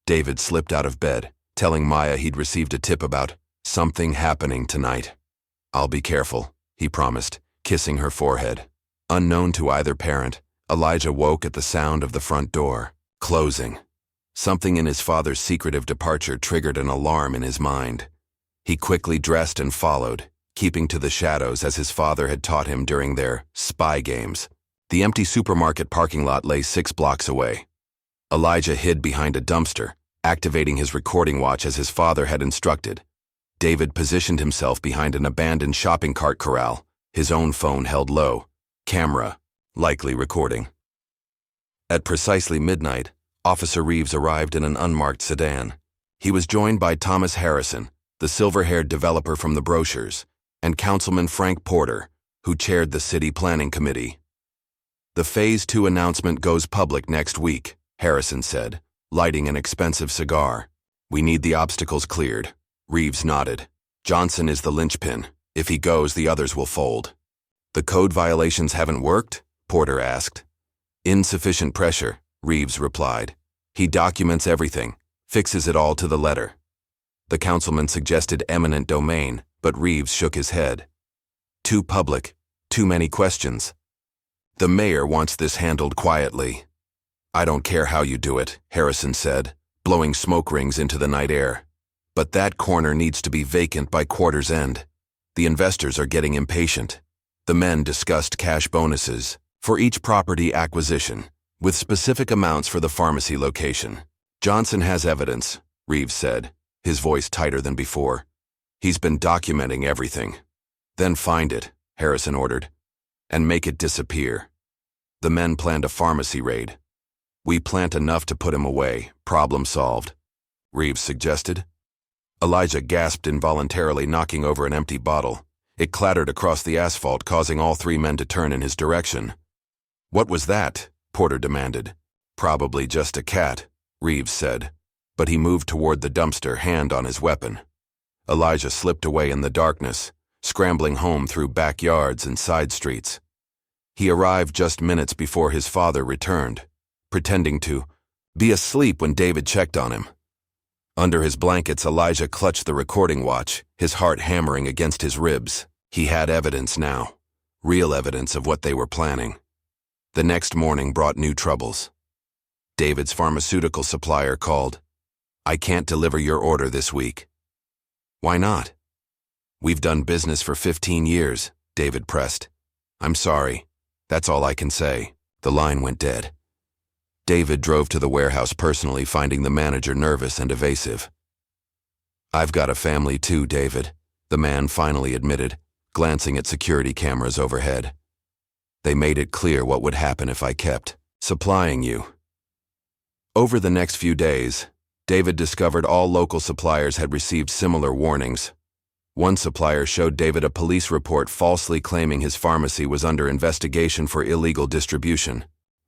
Speaker 1: David slipped out of bed, telling Maya he'd received a tip about something happening tonight. "I'll be careful," he promised, kissing her forehead. Unknown to either parent, Elijah woke at the sound of the front door closing. Something in his father's secretive departure triggered an alarm in his mind. He quickly dressed and followed, keeping to the shadows as his father had taught him during their spy games. The empty supermarket parking lot lay 6 blocks away. Elijah hid behind a dumpster, activating his recording watch as his father had instructed. David positioned himself behind an abandoned shopping cart corral, his own phone held low, camera, likely recording. At precisely midnight, Officer Reeves arrived in an unmarked sedan. He was joined by Thomas Harrison, the silver-haired developer from the brochures, and Councilman Frank Porter, who chaired the city planning committee. "The Phase 2 announcement goes public next week," Harrison said, lighting an expensive cigar. "We need the obstacles cleared." Reeves nodded. "Johnson is the linchpin. If he goes, the others will fold." "The code violations haven't worked?" Porter asked. "Insufficient pressure," Reeves replied. "He documents everything, fixes it all to the letter." The councilman suggested eminent domain, but Reeves shook his head. "Too public, too many questions. The mayor wants this handled quietly." "I don't care how you do it," Harrison said, blowing smoke rings into the night air. "But that corner needs to be vacant by quarter's end. The investors are getting impatient." The men discussed cash bonuses for each property acquisition, with specific amounts for the pharmacy location. "Johnson has evidence," Reeves said, his voice tighter than before. "He's been documenting everything." "Then find it," Harrison ordered, "and make it disappear." The men planned a pharmacy raid. "We plant enough to put him away. Problem solved," Reeves suggested. Elijah gasped involuntarily, knocking over an empty bottle. It clattered across the asphalt, causing all three men to turn in his direction. "What was that?" Porter demanded. "Probably just a cat," Reeves said, but he moved toward the dumpster, hand on his weapon. Elijah slipped away in the darkness, scrambling home through backyards and side streets. He arrived just minutes before his father returned, pretending to be asleep when David checked on him. Under his blankets, Elijah clutched the recording watch, his heart hammering against his ribs. He had evidence now, real evidence of what they were planning. The next morning brought new troubles. David's pharmaceutical supplier called. "I can't deliver your order this week." "Why not?" "We've done business for 15 years, David pressed. "I'm sorry. That's all I can say." The line went dead. David drove to the warehouse personally, finding the manager nervous and evasive. "I've got a family too, David," the man finally admitted, glancing at security cameras overhead. "They made it clear what would happen if I kept supplying you." Over the next few days, David discovered all local suppliers had received similar warnings. One supplier showed David a police report falsely claiming his pharmacy was under investigation for illegal distribution.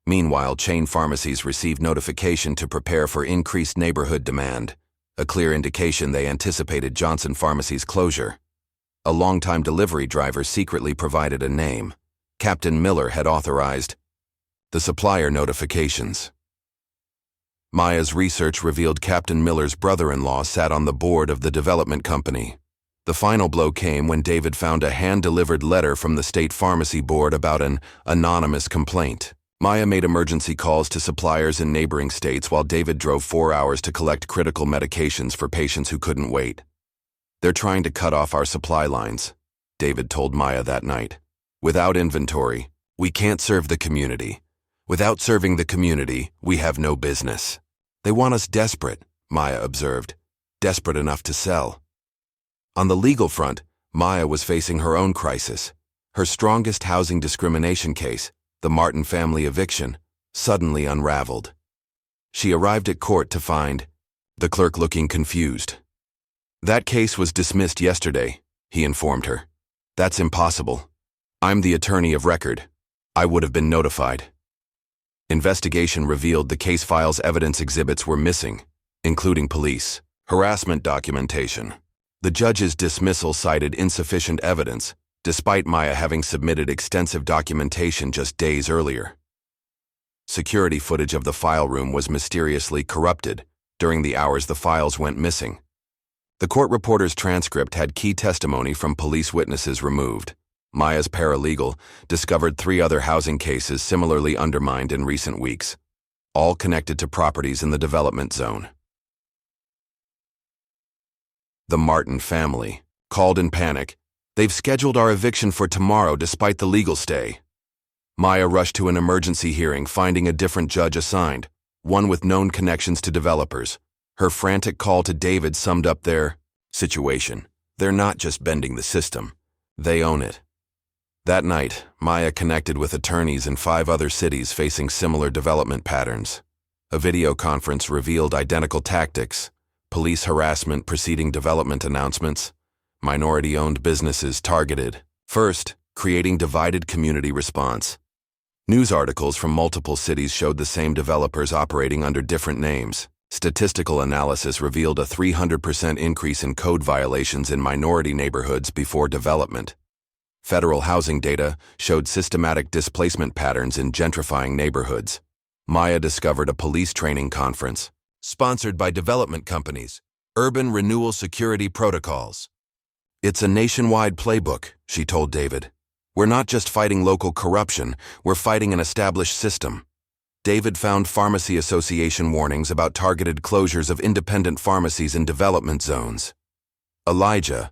Speaker 1: Meanwhile, chain pharmacies received notification to prepare for increased neighborhood demand, a clear indication they anticipated Johnson Pharmacy's closure. A longtime delivery driver secretly provided a name. Captain Miller had authorized the supplier notifications. Maya's research revealed Captain Miller's brother-in-law sat on the board of the development company. The final blow came when David found a hand-delivered letter from the state pharmacy board about an anonymous complaint. Maya made emergency calls to suppliers in neighboring states while David drove 4 hours to collect critical medications for patients who couldn't wait. "They're trying to cut off our supply lines," David told Maya that night. "Without inventory, we can't serve the community. Without serving the community, we have no business." "They want us desperate," Maya observed. "Desperate enough to sell." On the legal front, Maya was facing her own crisis. Her strongest housing discrimination case, the Martin family eviction, suddenly unraveled. She arrived at court to find the clerk looking confused. "That case was dismissed yesterday," he informed her. "That's impossible. I'm the attorney of record. I would have been notified." Investigation revealed the case file's evidence exhibits were missing, including police harassment documentation. The judge's dismissal cited insufficient evidence, despite Maya having submitted extensive documentation just days earlier. Security footage of the file room was mysteriously corrupted during the hours the files went missing. The court reporter's transcript had key testimony from police witnesses removed. Maya's paralegal discovered 3 other housing cases similarly undermined in recent weeks, all connected to properties in the development zone. The Martin family called in panic. "They've scheduled our eviction for tomorrow despite the legal stay." Maya rushed to an emergency hearing, finding a different judge assigned, one with known connections to developers. Her frantic call to David summed up their situation. They're not just bending the system. They own it. That night, Maya connected with attorneys in 5 other cities facing similar development patterns. A video conference revealed identical tactics: police harassment preceding development announcements, minority-owned businesses targeted. First, creating divided community response. News articles from multiple cities showed the same developers operating under different names. Statistical analysis revealed a 300% increase in code violations in minority neighborhoods before development. Federal housing data showed systematic displacement patterns in gentrifying neighborhoods. Maya discovered a police training conference, sponsored by development companies, Urban Renewal Security Protocols. It's a nationwide playbook, she told David. We're not just fighting local corruption, we're fighting an established system. David found pharmacy association warnings about targeted closures of independent pharmacies in development zones. Elijah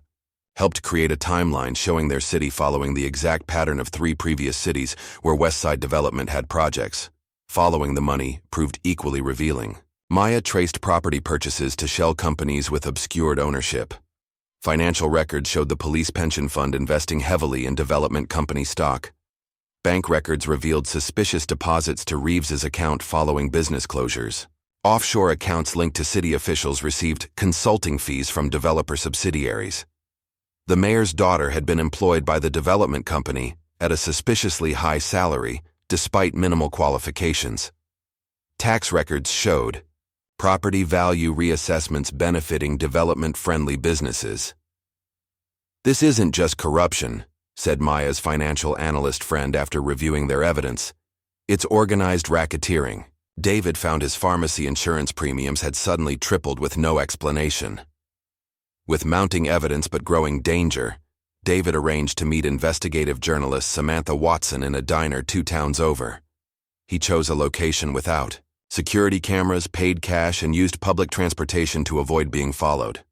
Speaker 1: helped create a timeline showing their city following the exact pattern of 3 previous cities where Westside Development had projects. Following the money proved equally revealing. Maya traced property purchases to shell companies with obscured ownership. Financial records showed the police pension fund investing heavily in development company stock. Bank records revealed suspicious deposits to Reeves's account following business closures. Offshore accounts linked to city officials received consulting fees from developer subsidiaries. The mayor's daughter had been employed by the development company at a suspiciously high salary, despite minimal qualifications. Tax records showed property value reassessments benefiting development-friendly businesses. This isn't just corruption, said Maya's financial analyst friend after reviewing their evidence. It's organized racketeering. David found his pharmacy insurance premiums had suddenly tripled with no explanation. With mounting evidence but growing danger, David arranged to meet investigative journalist Samantha Watson in a diner 2 towns over. He chose a location without security cameras, paid cash, and used public transportation to avoid being followed.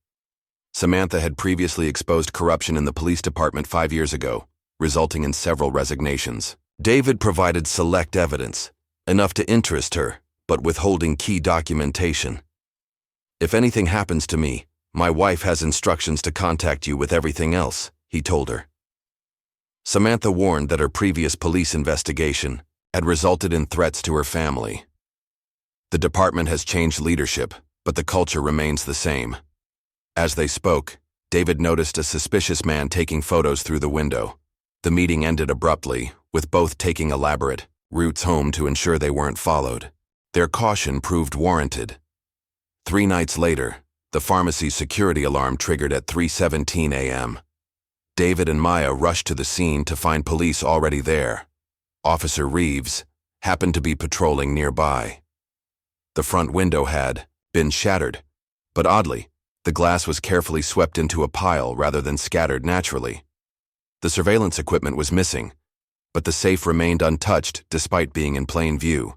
Speaker 1: Samantha had previously exposed corruption in the police department 5 years ago, resulting in several resignations. David provided select evidence, enough to interest her, but withholding key documentation. If anything happens to me, my wife has instructions to contact you with everything else, he told her. Samantha warned that her previous police investigation had resulted in threats to her family. The department has changed leadership, but the culture remains the same. As they spoke, David noticed a suspicious man taking photos through the window. The meeting ended abruptly, with both taking elaborate routes home to ensure they weren't followed. Their caution proved warranted. 3 nights later, the pharmacy's security alarm triggered at 3:17 a.m. David and Maya rushed to the scene to find police already there. Officer Reeves happened to be patrolling nearby. The front window had been shattered, but oddly, the glass was carefully swept into a pile rather than scattered naturally. The surveillance equipment was missing, but the safe remained untouched despite being in plain view.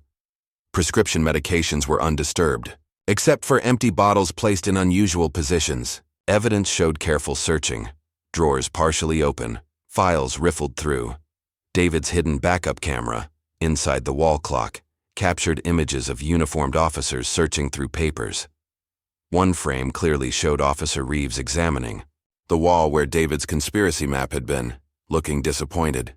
Speaker 1: Prescription medications were undisturbed, except for empty bottles placed in unusual positions. Evidence showed careful searching. Drawers partially open, files riffled through. David's hidden backup camera, inside the wall clock, captured images of uniformed officers searching through papers. One frame clearly showed Officer Reeves examining the wall where David's conspiracy map had been, looking disappointed.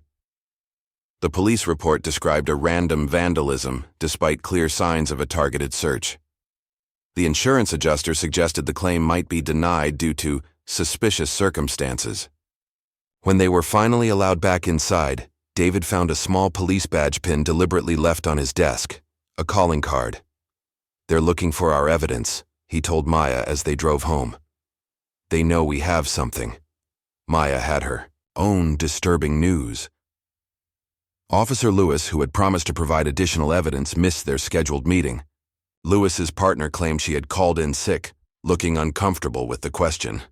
Speaker 1: The police report described a random vandalism despite clear signs of a targeted search. The insurance adjuster suggested the claim might be denied due to suspicious circumstances. When they were finally allowed back inside, David found a small police badge pin deliberately left on his desk, a calling card. "They're looking for our evidence," he told Maya as they drove home. "They know we have something." Maya had her own disturbing news. Officer Lewis, who had promised to provide additional evidence, missed their scheduled meeting. Lewis's partner claimed she had called in sick, looking uncomfortable with the question.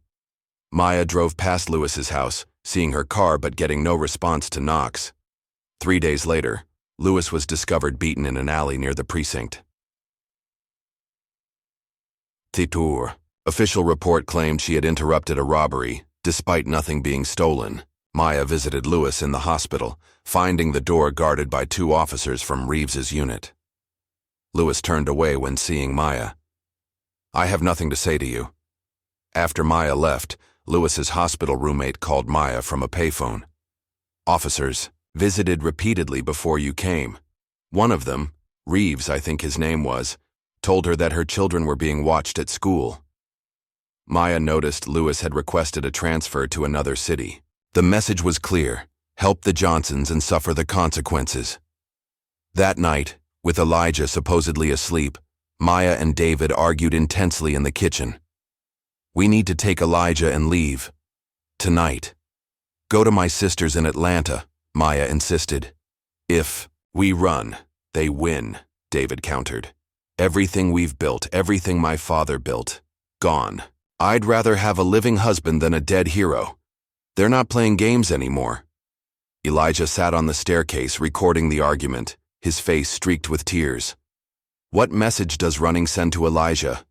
Speaker 1: Maya drove past Lewis's house, seeing her car but getting no response to knocks. 3 days later, Lewis was discovered beaten in an alley near the precinct. Titur. Official report claimed she had interrupted a robbery, despite nothing being stolen. Maya visited Lewis in the hospital, finding the door guarded by 2 officers from Reeves's unit. Lewis turned away when seeing Maya. "I have nothing to say to you." After Maya left, Lewis's hospital roommate called Maya from a payphone. "Officers visited repeatedly before you came. One of them, Reeves I think his name was, told her that her children were being watched at school." Maya noticed Lewis had requested a transfer to another city. The message was clear: help the Johnsons and suffer the consequences. That night, with Elijah supposedly asleep, Maya and David argued intensely in the kitchen. "We need to take Elijah and leave. Tonight. Go to my sister's in Atlanta," Maya insisted. "If we run, they win," David countered. "Everything we've built, everything my father built, gone. I'd rather have a living husband than a dead hero. They're not playing games anymore." Elijah sat on the staircase recording the argument, his face streaked with tears. "What message does running send to Elijah?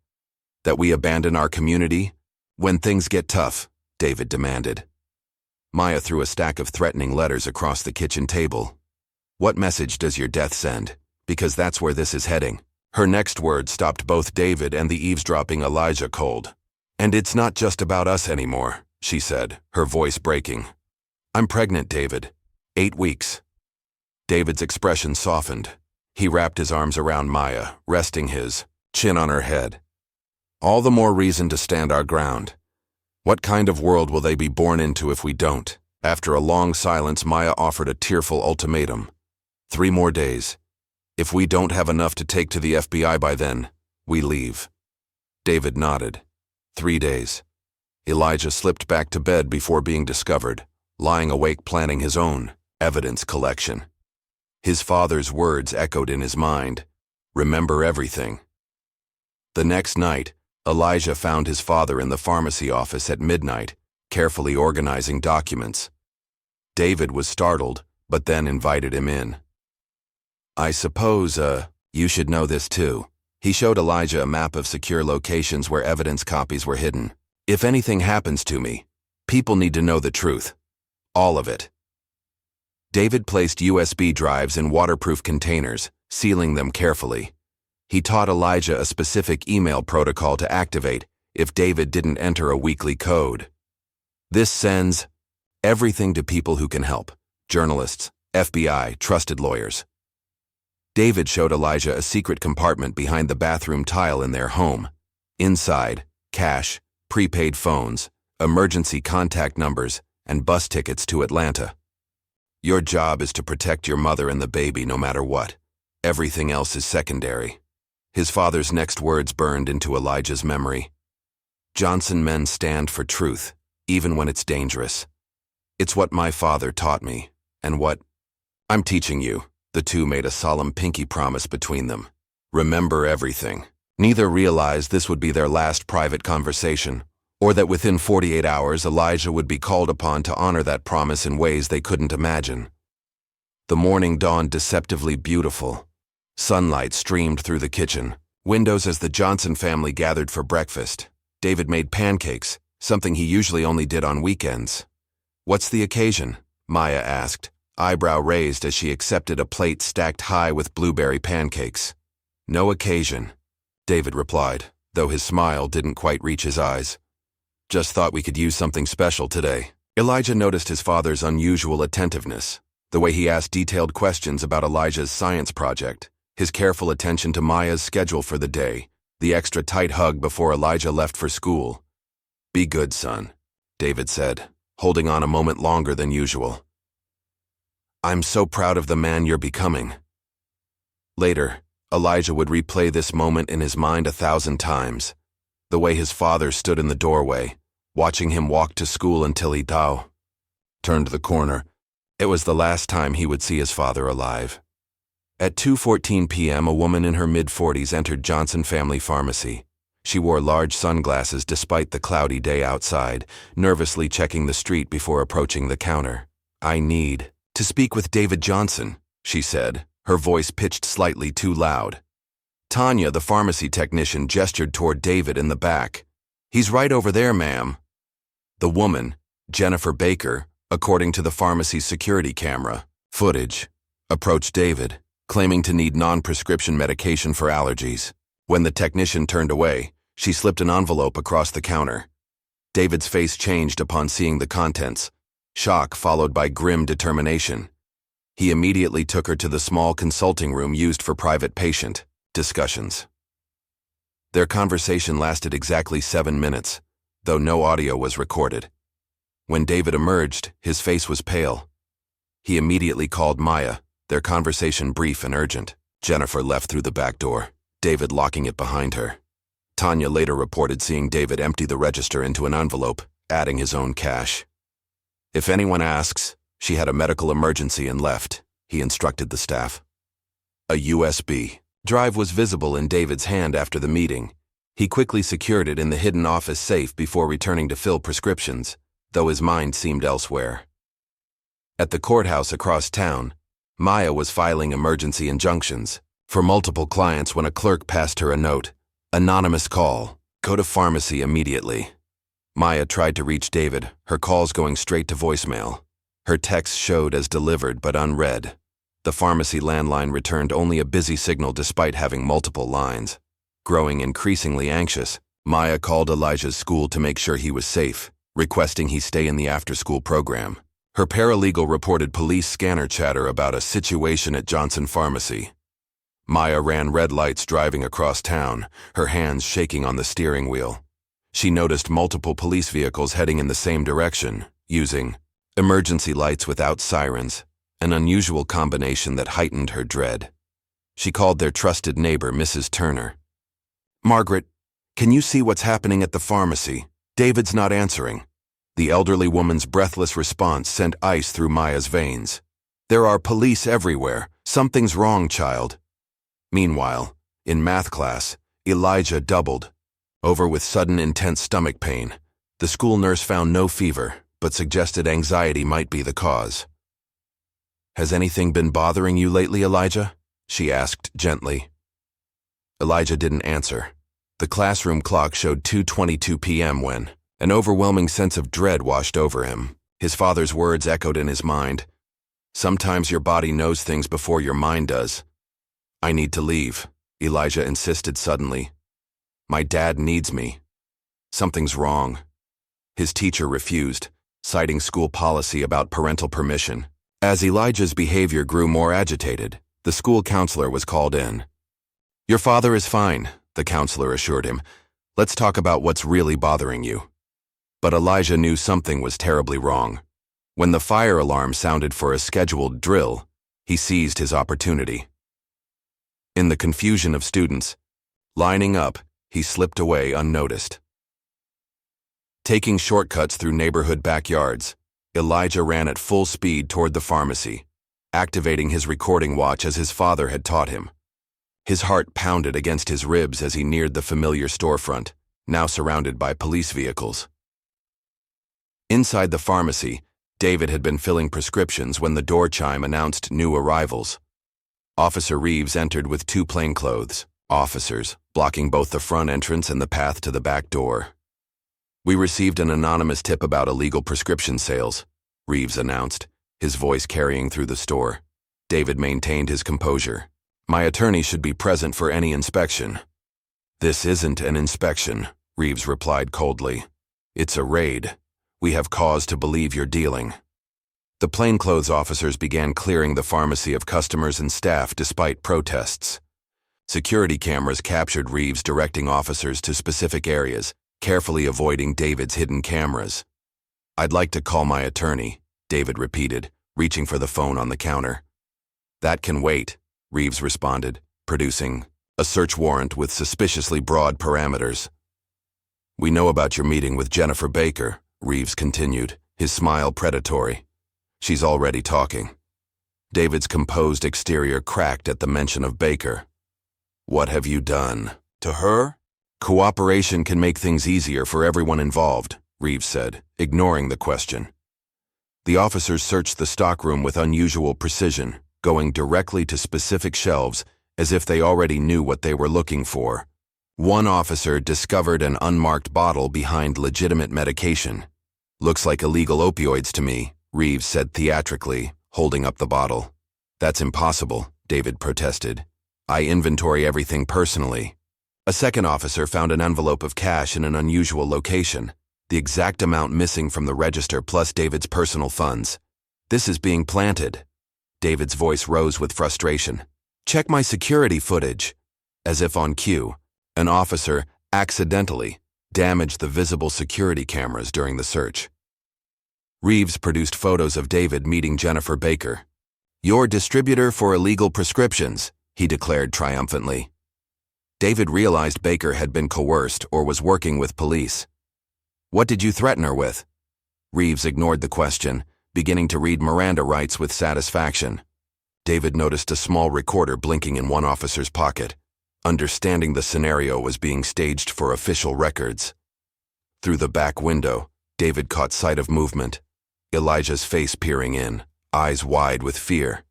Speaker 1: That we abandon our community? When things get tough," David demanded. Maya threw a stack of threatening letters across the kitchen table. "What message does your death send? Because that's where this is heading." Her next word stopped both David and the eavesdropping Elijah cold. "And it's not just about us anymore," she said, her voice breaking. "I'm pregnant, David. 8 weeks." David's expression softened. He wrapped his arms around Maya, resting his chin on her head. "All the more reason to stand our ground. What kind of world will they be born into if we don't?" After a long silence, Maya offered a tearful ultimatum. 3 more days. If we don't have enough to take to the FBI by then, we leave." David nodded. 3 days. Elijah slipped back to bed before being discovered, lying awake planning his own evidence collection. His father's words echoed in his mind. "Remember everything." The next night, Elijah found his father in the pharmacy office at midnight, carefully organizing documents. David was startled, but then invited him in. "I suppose, you should know this too." He showed Elijah a map of secure locations where evidence copies were hidden. "If anything happens to me, people need to know the truth. All of it." David placed USB drives in waterproof containers, sealing them carefully. He taught Elijah a specific email protocol to activate if David didn't enter a weekly code. "This sends everything to people who can help: journalists, FBI, trusted lawyers." David showed Elijah a secret compartment behind the bathroom tile in their home. Inside, cash, prepaid phones, emergency contact numbers, and bus tickets to Atlanta. "Your job is to protect your mother and the baby no matter what. Everything else is secondary." His father's next words burned into Elijah's memory. "Johnson men stand for truth, even when it's dangerous. It's what my father taught me, and what I'm teaching you." The two made a solemn pinky promise between them. Remember everything. Neither realized this would be their last private conversation, or that within 48 hours Elijah would be called upon to honor that promise in ways they couldn't imagine. The morning dawned deceptively beautiful. Sunlight streamed through the kitchen, windows as the Johnson family gathered for breakfast. David made pancakes, something he usually only did on weekends. "What's the occasion?" Maya asked, eyebrow raised as she accepted a plate stacked high with blueberry pancakes. "No occasion," David replied, though his smile didn't quite reach his eyes. "Just thought we could use something special today." Elijah noticed his father's unusual attentiveness, the way he asked detailed questions about Elijah's science project, his careful attention to Maya's schedule for the day, the extra tight hug before Elijah left for school. "Be good, son," David said, holding on a moment longer than usual. "I'm so proud of the man you're becoming." Later, Elijah would replay this moment in his mind 1,000 times, the way his father stood in the doorway, watching him walk to school until he turned the corner. It was the last time he would see his father alive. At 2:14 p.m., a woman in her mid-40s entered Johnson Family Pharmacy. She wore large sunglasses despite the cloudy day outside, nervously checking the street before approaching the counter. "I need to speak with David Johnson," she said, her voice pitched slightly too loud. Tanya, the pharmacy technician, gestured toward David in the back. "He's right over there, ma'am." The woman, Jennifer Baker, according to the pharmacy's security camera footage, approached David, claiming to need non-prescription medication for allergies. When the technician turned away, she slipped an envelope across the counter. David's face changed upon seeing the contents, shock followed by grim determination. He immediately took her to the small consulting room used for private patient discussions. Their conversation lasted exactly 7 minutes, though no audio was recorded. When David emerged, his face was pale. He immediately called Maya, their conversation brief and urgent. Jennifer left through the back door, David locking it behind her. Tanya later reported seeing David empty the register into an envelope, adding his own cash. If anyone asks, she had a medical emergency and left, he instructed the staff. A USB drive was visible in David's hand after the meeting. He quickly secured it in the hidden office safe before returning to fill prescriptions, though his mind seemed elsewhere. At the courthouse across town, Maya was filing emergency injunctions for multiple clients when a clerk passed her a note. Anonymous call. Go to pharmacy immediately. Maya tried to reach David, her calls going straight to voicemail. Her text showed as delivered but unread. The pharmacy landline returned only a busy signal despite having multiple lines. Growing increasingly anxious, Maya called Elijah's school to make sure he was safe, requesting he stay in the after-school program. Her paralegal reported police scanner chatter about a situation at Johnson Pharmacy. Maya ran red lights driving across town, her hands shaking on the steering wheel. She noticed multiple police vehicles heading in the same direction, using emergency lights without sirens, an unusual combination that heightened her dread. She called their trusted neighbor, Mrs. Turner. "Margaret, can you see what's happening at the pharmacy? David's not answering." The elderly woman's breathless response sent ice through Maya's veins. "There are police everywhere. Something's wrong, child." Meanwhile, in math class, Elijah doubled. Over with sudden intense stomach pain, the school nurse found no fever, but suggested anxiety might be the cause. "Has anything been bothering you lately, Elijah?" she asked gently. Elijah didn't answer. The classroom clock showed 2:22 p.m. when an overwhelming sense of dread washed over him. His father's words echoed in his mind. "Sometimes your body knows things before your mind does." "I need to leave," Elijah insisted suddenly. "My dad needs me." "Something's wrong." His teacher refused, citing school policy about parental permission. As Elijah's behavior grew more agitated, the school counselor was called in. "Your father is fine," the counselor assured him. "Let's talk about what's really bothering you." But Elijah knew something was terribly wrong. When the fire alarm sounded for a scheduled drill, he seized his opportunity. In the confusion of students lining up, he slipped away unnoticed. Taking shortcuts through neighborhood backyards, Elijah ran at full speed toward the pharmacy, activating his recording watch as his father had taught him. His heart pounded against his ribs as he neared the familiar storefront, now surrounded by police vehicles. Inside the pharmacy, David had been filling prescriptions when the door chime announced new arrivals. Officer Reeves entered with 2 plainclothes officers, blocking both the front entrance and the path to the back door. "We received an anonymous tip about illegal prescription sales," Reeves announced, his voice carrying through the store. David maintained his composure. "My attorney should be present for any inspection." "This isn't an inspection," Reeves replied coldly. "It's a raid. We have cause to believe you're dealing." The plainclothes officers began clearing the pharmacy of customers and staff despite protests. Security cameras captured Reeves directing officers to specific areas, carefully avoiding David's hidden cameras. "I'd like to call my attorney," David repeated, reaching for the phone on the counter. "That can wait," Reeves responded, producing a search warrant with suspiciously broad parameters. "We know about your meeting with Jennifer Baker," Reeves continued, his smile predatory. "She's already talking." David's composed exterior cracked at the mention of Baker. "What have you done to her?" "Cooperation can make things easier for everyone involved," Reeves said, ignoring the question. The officers searched the stockroom with unusual precision, going directly to specific shelves as if they already knew what they were looking for. One officer discovered an unmarked bottle behind legitimate medication. "Looks like illegal opioids to me," Reeves said theatrically, holding up the bottle. "That's impossible," David protested. "I inventory everything personally." A second officer found an envelope of cash in an unusual location, the exact amount missing from the register plus David's personal funds. "This is being planted." David's voice rose with frustration. "Check my security footage." As if on cue, an officer accidentally damaged the visible security cameras during the search. Reeves produced photos of David meeting Jennifer Baker. "Your distributor for illegal prescriptions," he declared triumphantly. David realized Baker had been coerced or was working with police. "What did you threaten her with?" Reeves ignored the question, beginning to read Miranda rights with satisfaction. David noticed a small recorder blinking in one officer's pocket, understanding the scenario was being staged for official records. Through the back window, David caught sight of movement. Elijah's face peering in, eyes wide with fear.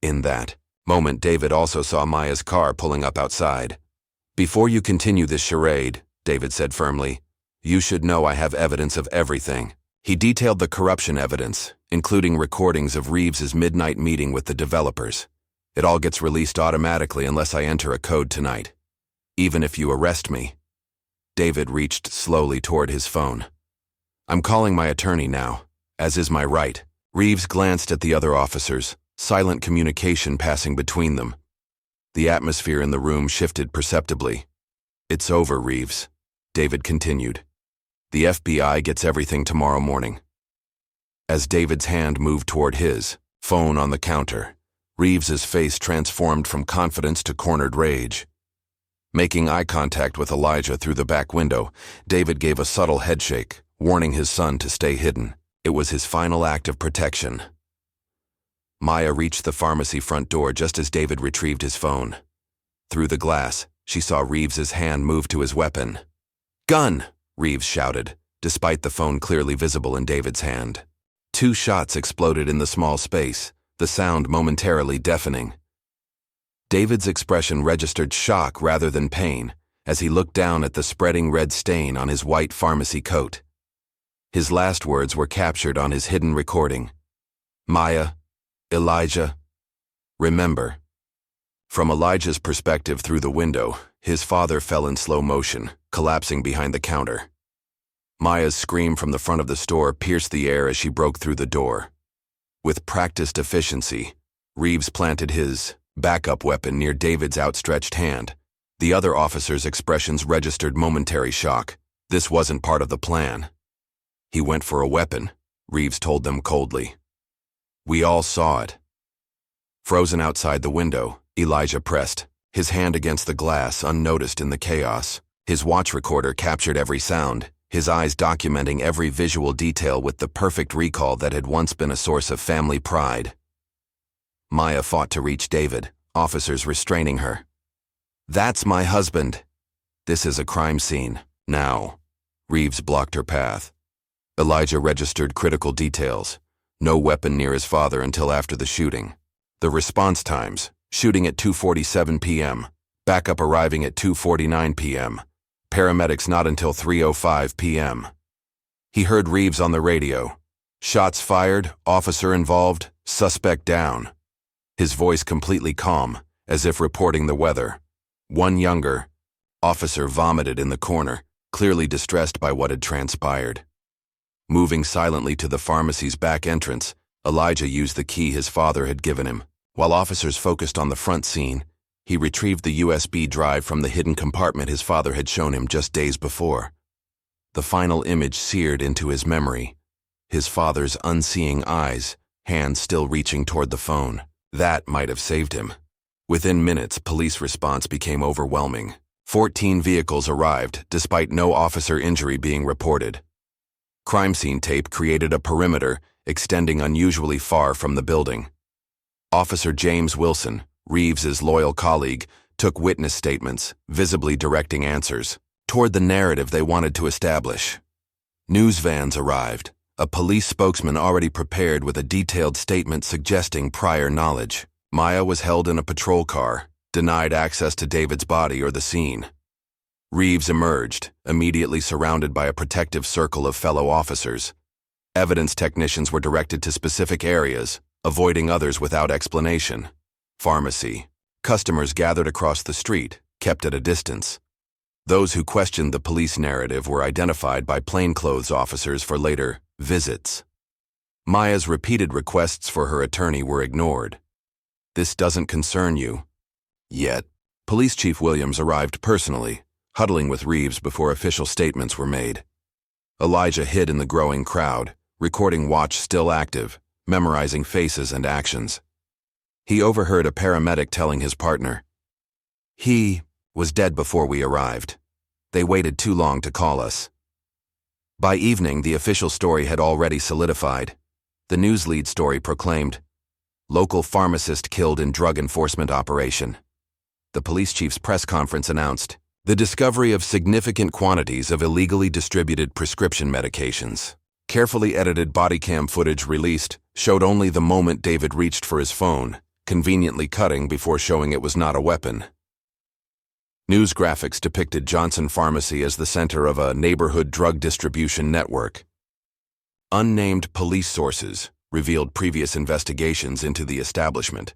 Speaker 1: In that moment, David also saw Maya's car pulling up outside. "Before you continue this charade," David said firmly, "you should know I have evidence of everything." He detailed the corruption evidence, including recordings of Reeves's midnight meeting with the developers. "It all gets released automatically unless I enter a code tonight. Even if you arrest me." David reached slowly toward his phone. "I'm calling my attorney now, as is my right." Reeves glanced at the other officers, silent communication passing between them. The atmosphere in the room shifted perceptibly. "It's over, Reeves," David continued. "The FBI gets everything tomorrow morning." As David's hand moved toward his phone on the counter, Reeves's face transformed from confidence to cornered rage. Making eye contact with Elijah through the back window, David gave a subtle headshake, warning his son to stay hidden. It was his final act of protection. Maya reached the pharmacy front door just as David retrieved his phone. Through the glass, she saw Reeves's hand move to his weapon. "Gun!" Reeves shouted, despite the phone clearly visible in David's hand. 2 shots exploded in the small space, the sound momentarily deafening. David's expression registered shock rather than pain as he looked down at the spreading red stain on his white pharmacy coat. His last words were captured on his hidden recording. "Maya, Elijah, remember." From Elijah's perspective through the window, his father fell in slow motion, collapsing behind the counter. Maya's scream from the front of the store pierced the air as she broke through the door. With practiced efficiency, Reeves planted his backup weapon near David's outstretched hand. The other officers' expressions registered momentary shock. This wasn't part of the plan. "He went for a weapon," Reeves told them coldly. "We all saw it." Frozen outside the window, Elijah pressed, his hand against the glass unnoticed in the chaos. His watch recorder captured every sound, his eyes documenting every visual detail with the perfect recall that had once been a source of family pride. Maya fought to reach David, officers restraining her. "That's my husband. This is a crime scene. Now." Reeves blocked her path. Elijah registered critical details. No weapon near his father until after the shooting. The response times: shooting at 2:47 p.m., backup arriving at 2:49 p.m., paramedics not until 3:05 p.m. He heard Reeves on the radio. "Shots fired, officer involved, suspect down." His voice completely calm, as if reporting the weather. One younger officer vomited in the corner, clearly distressed by what had transpired. Moving silently to the pharmacy's back entrance, Elijah used the key his father had given him. While officers focused on the front scene, he retrieved the USB drive from the hidden compartment his father had shown him just days before. The final image seared into his memory. His father's unseeing eyes, hands still reaching toward the phone. That might have saved him. Within minutes, police response became overwhelming. 14 vehicles arrived, despite no officer injury being reported. Crime scene tape created a perimeter extending unusually far from the building. Officer James Wilson, Reeves's loyal colleague, took witness statements, visibly directing answers toward the narrative they wanted to establish. News vans arrived, a police spokesman already prepared with a detailed statement suggesting prior knowledge. Maya was held in a patrol car, denied access to David's body or the scene. Reeves emerged, immediately surrounded by a protective circle of fellow officers. Evidence technicians were directed to specific areas, avoiding others without explanation. Pharmacy. Customers gathered across the street, kept at a distance. Those who questioned the police narrative were identified by plainclothes officers for later visits. Maya's repeated requests for her attorney were ignored. "This doesn't concern you." Yet, Police Chief Williams arrived personally, huddling with Reeves before official statements were made. Elijah hid in the growing crowd, recording watch still active, memorizing faces and actions. He overheard a paramedic telling his partner, "He was dead before we arrived. They waited too long to call us." By evening, the official story had already solidified. The news lead story proclaimed, "Local pharmacist killed in drug enforcement operation." The police chief's press conference announced, "The discovery of significant quantities of illegally distributed prescription medications." Carefully edited body cam footage released showed only the moment David reached for his phone, conveniently cutting before showing it was not a weapon. News graphics depicted Johnson Pharmacy as the center of a neighborhood drug distribution network. Unnamed police sources revealed previous investigations into the establishment.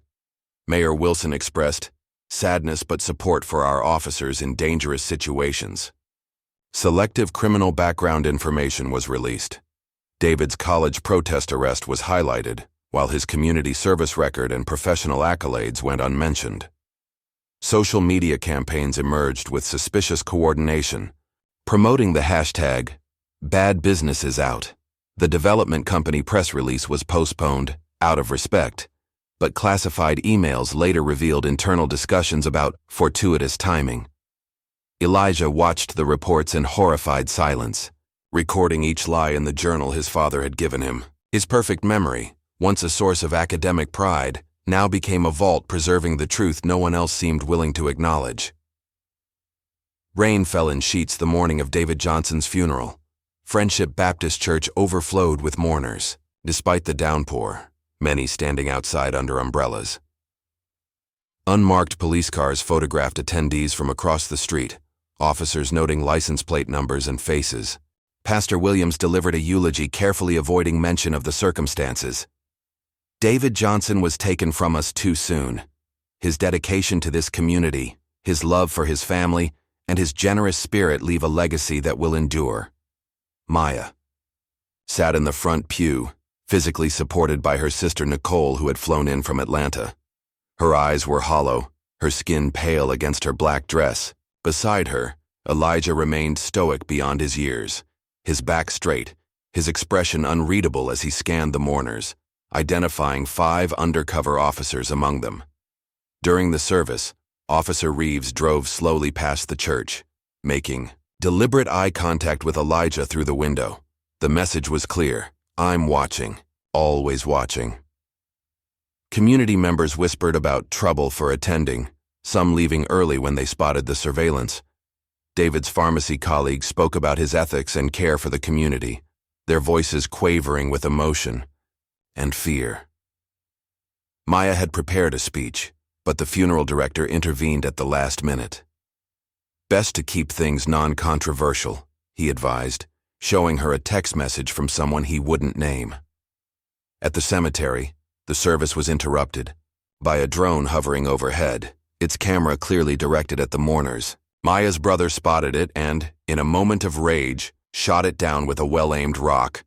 Speaker 1: Mayor Wilson expressed sadness but support for our officers in dangerous situations. Selective criminal background information was released. David's college protest arrest was highlighted, while his community service record and professional accolades went unmentioned. Social media campaigns emerged with suspicious coordination, promoting the hashtag "Bad Business is Out." The development company press release was postponed, out of respect, but classified emails later revealed internal discussions about fortuitous timing. Elijah watched the reports in horrified silence, recording each lie in the journal his father had given him. His perfect memory, once a source of academic pride, now became a vault preserving the truth no one else seemed willing to acknowledge. Rain fell in sheets the morning of David Johnson's funeral. Friendship Baptist Church overflowed with mourners, despite the downpour, many standing outside under umbrellas. Unmarked police cars photographed attendees from across the street, officers noting license plate numbers and faces. Pastor Williams delivered a eulogy, carefully avoiding mention of the circumstances. "David Johnson was taken from us too soon. His dedication to this community, his love for his family, and his generous spirit leave a legacy that will endure." Maya sat in the front pew, physically supported by her sister Nicole, who had flown in from Atlanta. Her eyes were hollow, her skin pale against her black dress. Beside her, Elijah remained stoic beyond his years, his back straight, his expression unreadable as he scanned the mourners, identifying 5 undercover officers among them. During the service, Officer Reeves drove slowly past the church, making deliberate eye contact with Elijah through the window. The message was clear: "I'm watching, always watching." Community members whispered about trouble for attending, some leaving early when they spotted the surveillance. David's pharmacy colleagues spoke about his ethics and care for the community, their voices quavering with emotion and fear. Maya had prepared a speech, but the funeral director intervened at the last minute. "Best to keep things non-controversial," he advised, showing her a text message from someone he wouldn't name. At the cemetery, the service was interrupted by a drone hovering overhead, its camera clearly directed at the mourners. Maya's brother spotted it and, in a moment of rage, shot it down with a well-aimed rock.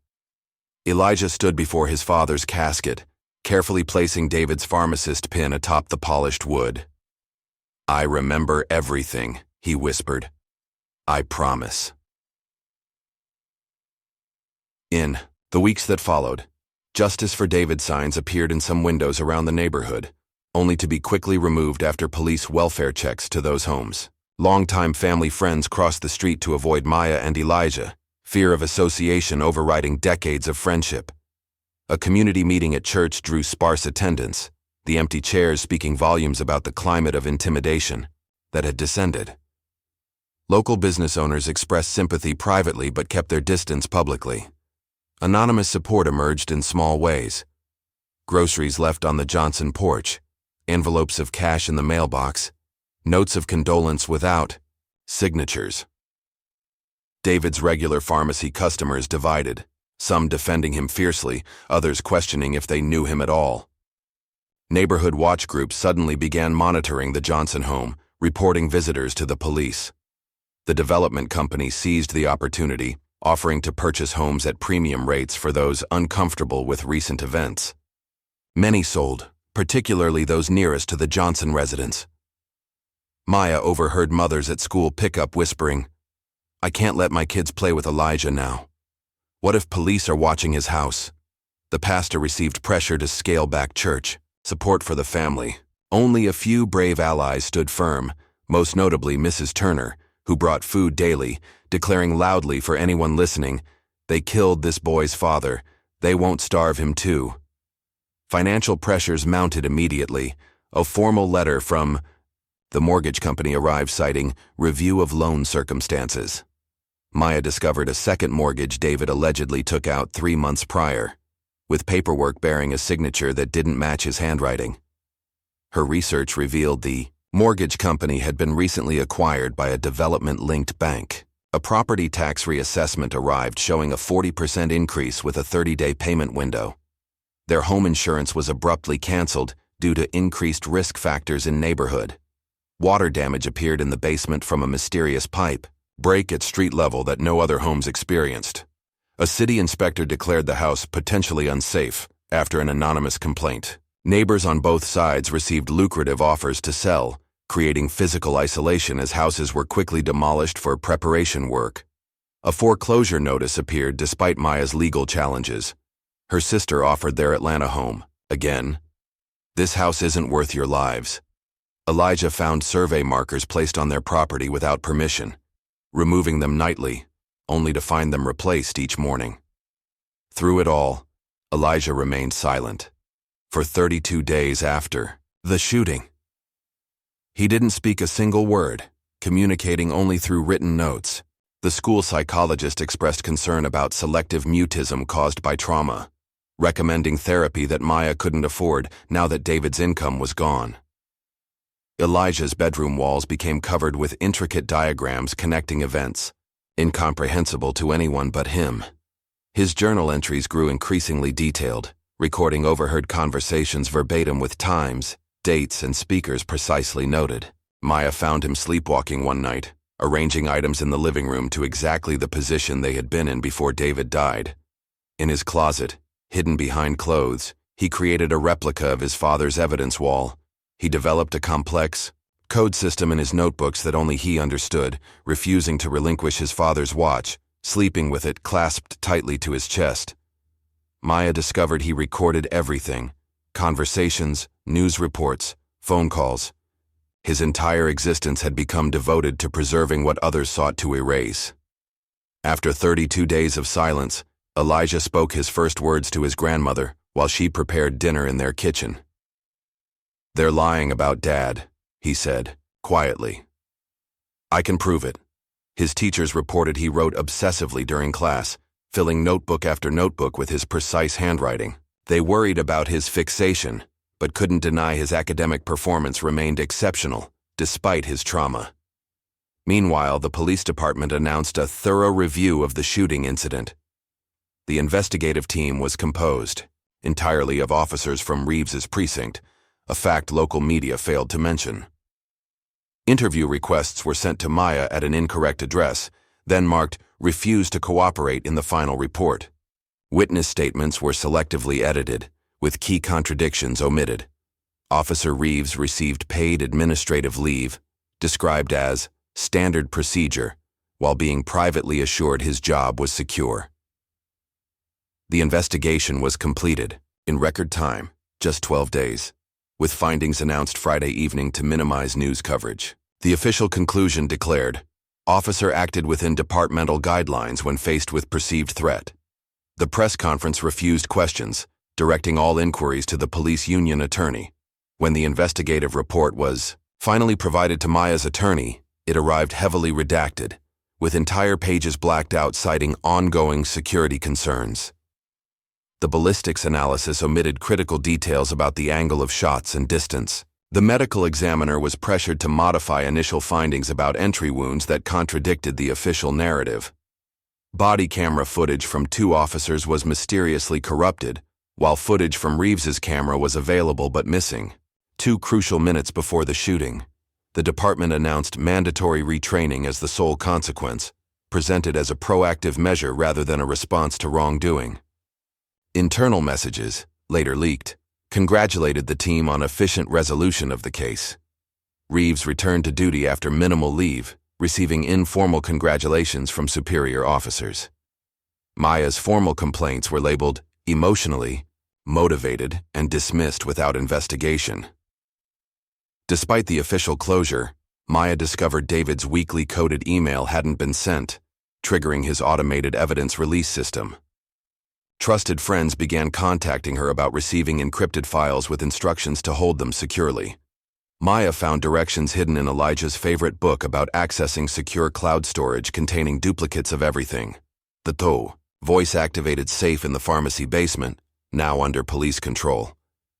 Speaker 1: Elijah stood before his father's casket, carefully placing David's pharmacist pin atop the polished wood. "I remember everything," he whispered. "I promise." In the weeks that followed, Justice for David signs appeared in some windows around the neighborhood, only to be quickly removed after police welfare checks to those homes. Longtime family friends crossed the street to avoid Maya and Elijah, fear of association overriding decades of friendship. A community meeting at church drew sparse attendance, the empty chairs speaking volumes about the climate of intimidation that had descended. Local business owners expressed sympathy privately but kept their distance publicly. Anonymous support emerged in small ways. Groceries left on the Johnson porch, envelopes of cash in the mailbox, notes of condolence without signatures. David's regular pharmacy customers divided, some defending him fiercely, others questioning if they knew him at all. Neighborhood watch groups suddenly began monitoring the Johnson home, reporting visitors to the police. The development company seized the opportunity, offering to purchase homes at premium rates for those uncomfortable with recent events. Many sold, particularly those nearest to the Johnson residence. Maya overheard mothers at school pickup whispering, "I can't let my kids play with Elijah now. What if police are watching his house?" The pastor received pressure to scale back church support for the family. Only a few brave allies stood firm, most notably Mrs. Turner, who brought food daily, declaring loudly for anyone listening, "They killed this boy's father. They won't starve him too." Financial pressures mounted immediately. A formal letter from the mortgage company arrived citing review of loan circumstances. Maya discovered a second mortgage David allegedly took out 3 months prior, with paperwork bearing a signature that didn't match his handwriting. Her research revealed the mortgage company had been recently acquired by a development-linked bank. A property tax reassessment arrived showing a 40% increase with a 30-day payment window. Their home insurance was abruptly canceled due to increased risk factors in neighborhood. Water damage appeared in the basement from a mysterious pipe, break at street level that no other homes experienced. A city inspector declared the house potentially unsafe after an anonymous complaint. Neighbors on both sides received lucrative offers to sell, creating physical isolation as houses were quickly demolished for preparation work. A foreclosure notice appeared despite Maya's legal challenges. Her sister offered their Atlanta home. Again, "This house isn't worth your lives." Elijah found survey markers placed on their property without permission, removing them nightly, only to find them replaced each morning. Through it all, Elijah remained silent. For 32 days after the shooting, he didn't speak a single word, communicating only through written notes. The school psychologist expressed concern about selective mutism caused by trauma, recommending therapy that Maya couldn't afford now that David's income was gone. Elijah's bedroom walls became covered with intricate diagrams connecting events, incomprehensible to anyone but him. His journal entries grew increasingly detailed, recording overheard conversations verbatim with times, dates, and speakers precisely noted. Maya found him sleepwalking one night, arranging items in the living room to exactly the position they had been in before David died. In his closet, hidden behind clothes, he created a replica of his father's evidence wall. He developed a complex code system in his notebooks that only he understood, refusing to relinquish his father's watch, sleeping with it clasped tightly to his chest. Maya discovered he recorded everything: conversations, news reports, phone calls. His entire existence had become devoted to preserving what others sought to erase. After 32 days of silence, Elijah spoke his first words to his grandmother while she prepared dinner in their kitchen. "They're lying about Dad," he said, quietly. "I can prove it." His teachers reported he wrote obsessively during class, filling notebook after notebook with his precise handwriting. They worried about his fixation, but couldn't deny his academic performance remained exceptional, despite his trauma. Meanwhile, the police department announced a thorough review of the shooting incident. The investigative team was composed entirely of officers from Reeves's precinct, a fact local media failed to mention. Interview requests were sent to Maya at an incorrect address, then marked "refused to cooperate" in the final report. Witness statements were selectively edited, with key contradictions omitted. Officer Reeves received paid administrative leave, described as standard procedure, while being privately assured his job was secure. The investigation was completed, in record time, just 12 days. With findings announced Friday evening to minimize news coverage. The official conclusion declared, "Officer acted within departmental guidelines when faced with perceived threat." The press conference refused questions, directing all inquiries to the police union attorney. When the investigative report was finally provided to Maya's attorney, it arrived heavily redacted, with entire pages blacked out citing ongoing security concerns. The ballistics analysis omitted critical details about the angle of shots and distance. The medical examiner was pressured to modify initial findings about entry wounds that contradicted the official narrative. Body camera footage from 2 officers was mysteriously corrupted, while footage from Reeves's camera was available but missing. 2 crucial minutes before the shooting, the department announced mandatory retraining as the sole consequence, presented as a proactive measure rather than a response to wrongdoing. Internal messages, later leaked, congratulated the team on efficient resolution of the case. Reeves returned to duty after minimal leave, receiving informal congratulations from superior officers. Maya's formal complaints were labeled emotionally motivated and dismissed without investigation. Despite the official closure, Maya discovered David's weekly coded email hadn't been sent, triggering his automated evidence release system. Trusted friends began contacting her about receiving encrypted files with instructions to hold them securely. Maya found directions hidden in Elijah's favorite book about accessing secure cloud storage containing duplicates of everything. The voice-activated safe in the pharmacy basement, now under police control,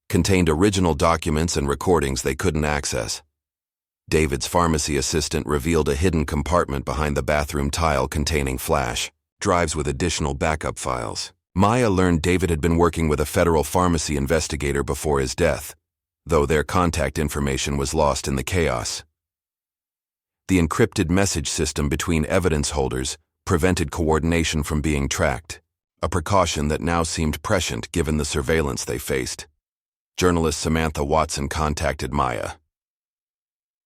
Speaker 1: contained original documents and recordings they couldn't access. David's pharmacy assistant revealed a hidden compartment behind the bathroom tile containing flash drives with additional backup files. Maya learned David had been working with a federal pharmacy investigator before his death, though their contact information was lost in the chaos. The encrypted message system between evidence holders prevented coordination from being tracked, a precaution that now seemed prescient given the surveillance they faced. Journalist Samantha Watson contacted Maya.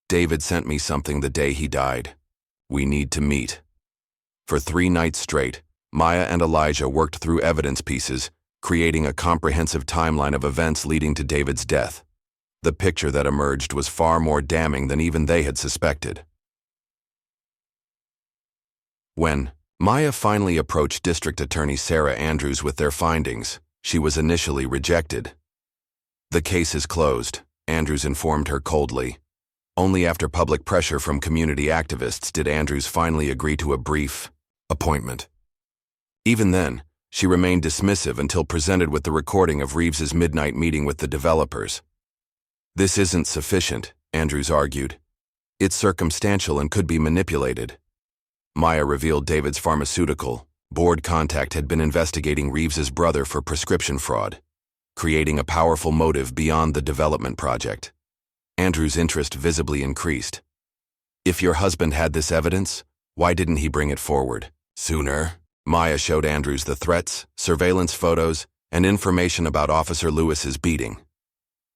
Speaker 1: "David sent me something the day he died. We need to meet." For 3 nights straight, Maya and Elijah worked through evidence pieces, creating a comprehensive timeline of events leading to David's death. The picture that emerged was far more damning than even they had suspected. When Maya finally approached District Attorney Sarah Andrews with their findings, she was initially rejected. "The case is closed," Andrews informed her coldly. Only after public pressure from community activists did Andrews finally agree to a brief appointment. Even then, she remained dismissive until presented with the recording of Reeves's midnight meeting with the developers. "This isn't sufficient," Andrews argued. "It's circumstantial and could be manipulated." Maya revealed David's pharmaceutical board contact had been investigating Reeves's brother for prescription fraud, creating a powerful motive beyond the development project. Andrews' interest visibly increased. "If your husband had this evidence, why didn't he bring it forward sooner?" Maya showed Andrews the threats, surveillance photos, and information about Officer Lewis's beating.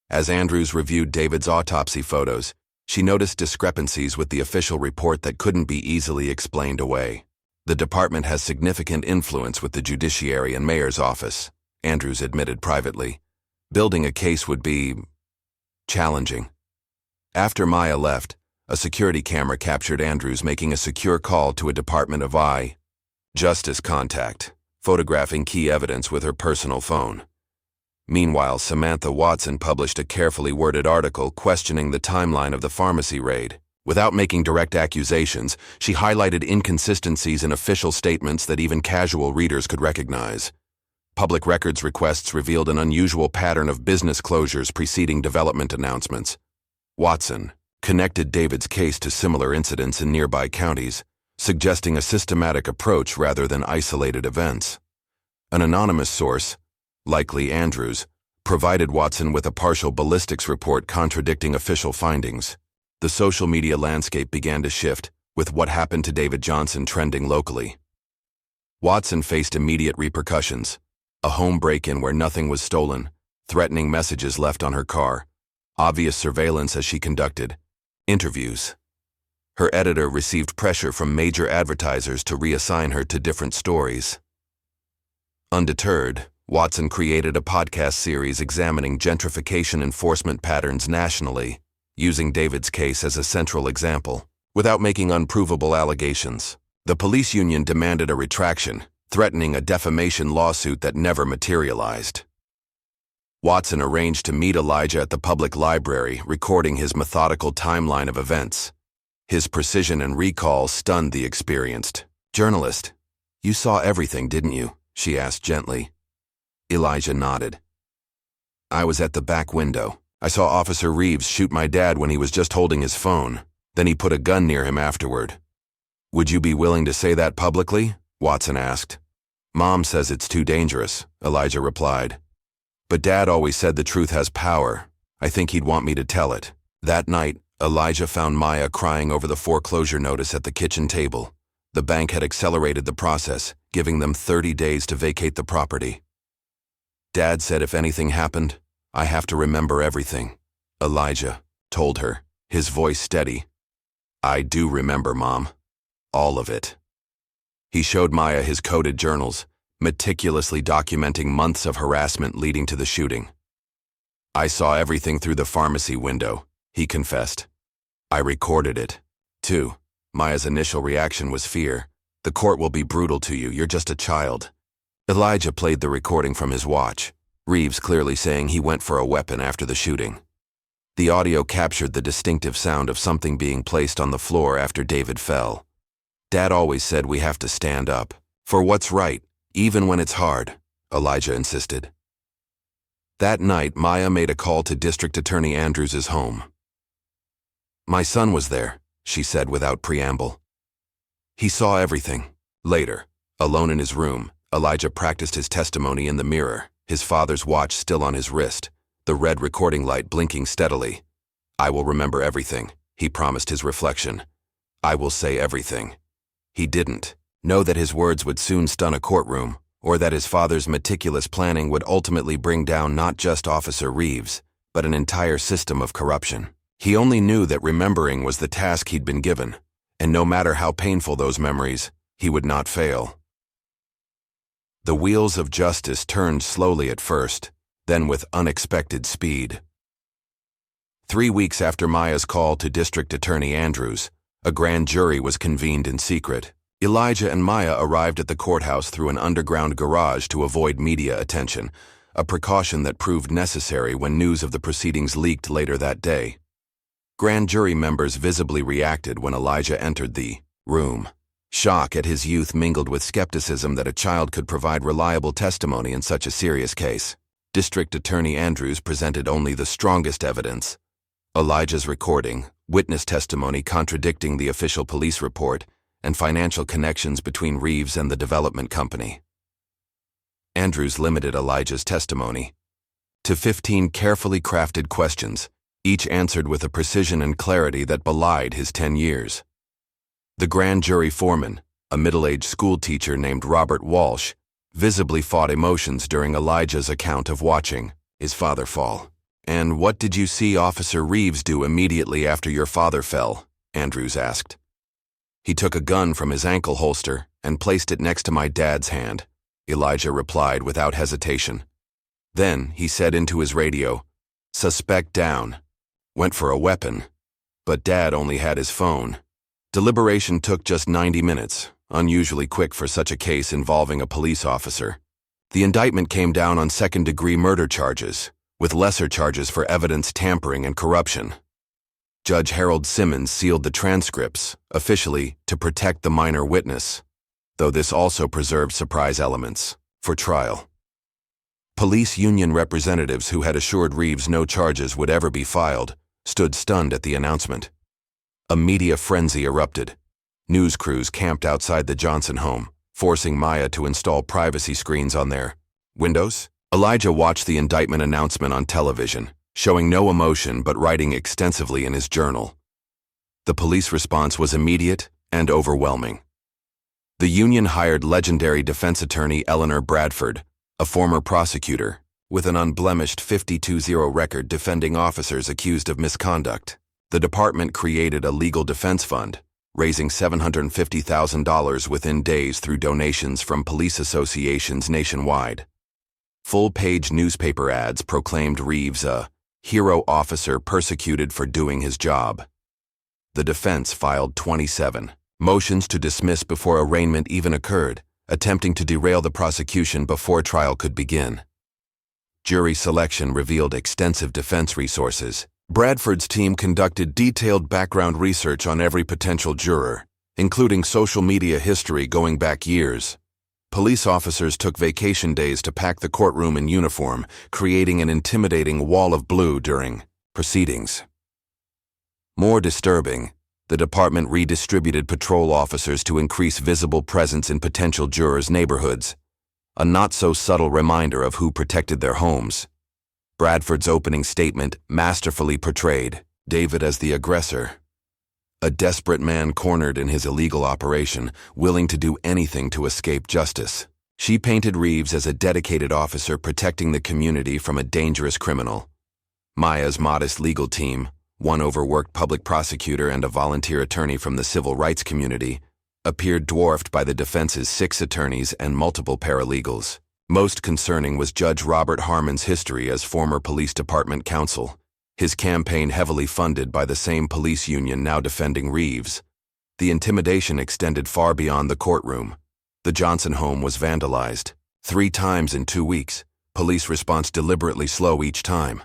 Speaker 1: As Andrews reviewed David's autopsy photos, she noticed discrepancies with the official report that couldn't be easily explained away. "The department has significant influence with the judiciary and mayor's office," Andrews admitted privately. "Building a case would be challenging." After Maya left, a security camera captured Andrews making a secure call to a Department of Justice contact, photographing key evidence with her personal phone. Meanwhile, Samantha Watson published a carefully worded article questioning the timeline of the pharmacy raid. Without making direct accusations, she highlighted inconsistencies in official statements that even casual readers could recognize. Public records requests revealed an unusual pattern of business closures preceding development announcements. Watson connected David's case to similar incidents in nearby counties, suggesting a systematic approach rather than isolated events. An anonymous source, likely Andrews, provided Watson with a partial ballistics report contradicting official findings. The social media landscape began to shift, with what happened to David Johnson trending locally. Watson faced immediate repercussions: a home break-in where nothing was stolen, threatening messages left on her car, obvious surveillance as she conducted interviews. Her editor received pressure from major advertisers to reassign her to different stories. Undeterred, Watson created a podcast series examining gentrification enforcement patterns nationally, using David's case as a central example, without making unprovable allegations. The police union demanded a retraction, threatening a defamation lawsuit that never materialized. Watson arranged to meet Elijah at the public library, recording his methodical timeline of events. His precision and recall stunned the experienced journalist. "You saw everything, didn't you?" she asked gently. Elijah nodded. "I was at the back window. I saw Officer Reeves shoot my dad when he was just holding his phone. Then he put a gun near him afterward." "Would you be willing to say that publicly?" Watson asked. "Mom says it's too dangerous," Elijah replied. But Dad always said the truth has power. I think he'd want me to tell it. That night, Elijah found Maya crying over the foreclosure notice at the kitchen table. The bank had accelerated the process, giving them 30 days to vacate the property. Dad said if anything happened, I have to remember everything. Elijah told her, his voice steady. I do remember, Mom. All of it. He showed Maya his coded journals, meticulously documenting months of harassment leading to the shooting. I saw everything through the pharmacy window, he confessed. I recorded it, too. Maya's initial reaction was fear. The court will be brutal to you, you're just a child. Elijah played the recording from his watch, Reeves clearly saying he went for a weapon after the shooting. The audio captured the distinctive sound of something being placed on the floor after David fell. Dad always said we have to stand up, for what's right, even when it's hard, Elijah insisted. That night, Maya made a call to District Attorney Andrews' home. My son was there, she said without preamble. He saw everything. Later, alone in his room, Elijah practiced his testimony in the mirror, his father's watch still on his wrist, the red recording light blinking steadily. I will remember everything, he promised his reflection. I will say everything. He didn't know that his words would soon stun a courtroom, or that his father's meticulous planning would ultimately bring down not just Officer Reeves, but an entire system of corruption. He only knew that remembering was the task he'd been given, and no matter how painful those memories, he would not fail. The wheels of justice turned slowly at first, then with unexpected speed. 3 weeks after Maya's call to District Attorney Andrews, a grand jury was convened in secret. Elijah and Maya arrived at the courthouse through an underground garage to avoid media attention, a precaution that proved necessary when news of the proceedings leaked later that day. Grand jury members visibly reacted when Elijah entered the room. Shock at his youth mingled with skepticism that a child could provide reliable testimony in such a serious case. District Attorney Andrews presented only the strongest evidence. Elijah's recording, witness testimony contradicting the official police report, and financial connections between Reeves and the development company. Andrews limited Elijah's testimony to 15 carefully crafted questions, each answered with a precision and clarity that belied his 10 years. The grand jury foreman, a middle-aged schoolteacher named Robert Walsh, visibly fought emotions during Elijah's account of watching his father fall. And what did you see Officer Reeves do immediately after your father fell? Andrews asked. He took a gun from his ankle holster and placed it next to my dad's hand, Elijah replied without hesitation. Then he said into his radio, suspect down. Went for a weapon. But Dad only had his phone. Deliberation took just 90 minutes, unusually quick for such a case involving a police officer. The indictment came down on second-degree murder charges, with lesser charges for evidence tampering and corruption. Judge Harold Simmons sealed the transcripts, officially to protect the minor witness, though this also preserved surprise elements for trial. Police union representatives who had assured Reeves no charges would ever be filed stood stunned at the announcement. A media frenzy erupted. News crews camped outside the Johnson home, forcing Maya to install privacy screens on their windows. Elijah watched the indictment announcement on television, showing no emotion but writing extensively in his journal. The police response was immediate and overwhelming. The union hired legendary defense attorney Eleanor Bradford, a former prosecutor, with an unblemished 52-0 record defending officers accused of misconduct. The department created a legal defense fund, raising $750,000 within days through donations from police associations nationwide. Full-page newspaper ads proclaimed Reeves a hero officer persecuted for doing his job. The defense filed 27 motions to dismiss before arraignment even occurred, attempting to derail the prosecution before trial could begin. Jury selection revealed extensive defense resources. Bradford's team conducted detailed background research on every potential juror, including social media history going back years. Police officers took vacation days to pack the courtroom in uniform, creating an intimidating wall of blue during proceedings. More disturbing, the department redistributed patrol officers to increase visible presence in potential jurors' neighborhoods, a not-so-subtle reminder of who protected their homes. Bradford's opening statement masterfully portrayed David as the aggressor, a desperate man cornered in his illegal operation, willing to do anything to escape justice. She painted Reeves as a dedicated officer protecting the community from a dangerous criminal. Maya's modest legal team, one overworked public prosecutor and a volunteer attorney from the civil rights community, appeared dwarfed by the defense's 6 attorneys and multiple paralegals. Most concerning was Judge Robert Harmon's history as former police department counsel, his campaign heavily funded by the same police union now defending Reeves. The intimidation extended far beyond the courtroom. The Johnson home was vandalized 3 times in 2 weeks, police response deliberately slow each time.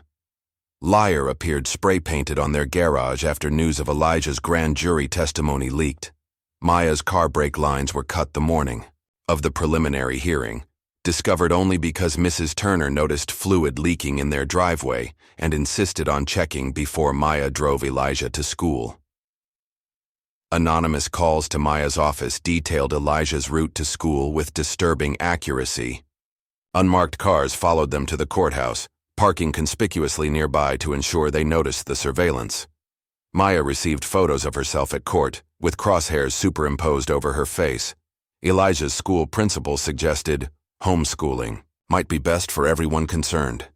Speaker 1: Liar appeared spray-painted on their garage after news of Elijah's grand jury testimony leaked. Maya's car brake lines were cut the morning of the preliminary hearing, discovered only because Mrs. Turner noticed fluid leaking in their driveway and insisted on checking before Maya drove Elijah to school. Anonymous calls to Maya's office detailed Elijah's route to school with disturbing accuracy. Unmarked cars followed them to the courthouse, parking conspicuously nearby to ensure they noticed the surveillance. Maya received photos of herself at court, with crosshairs superimposed over her face. Elijah's school principal suggested homeschooling might be best for everyone concerned.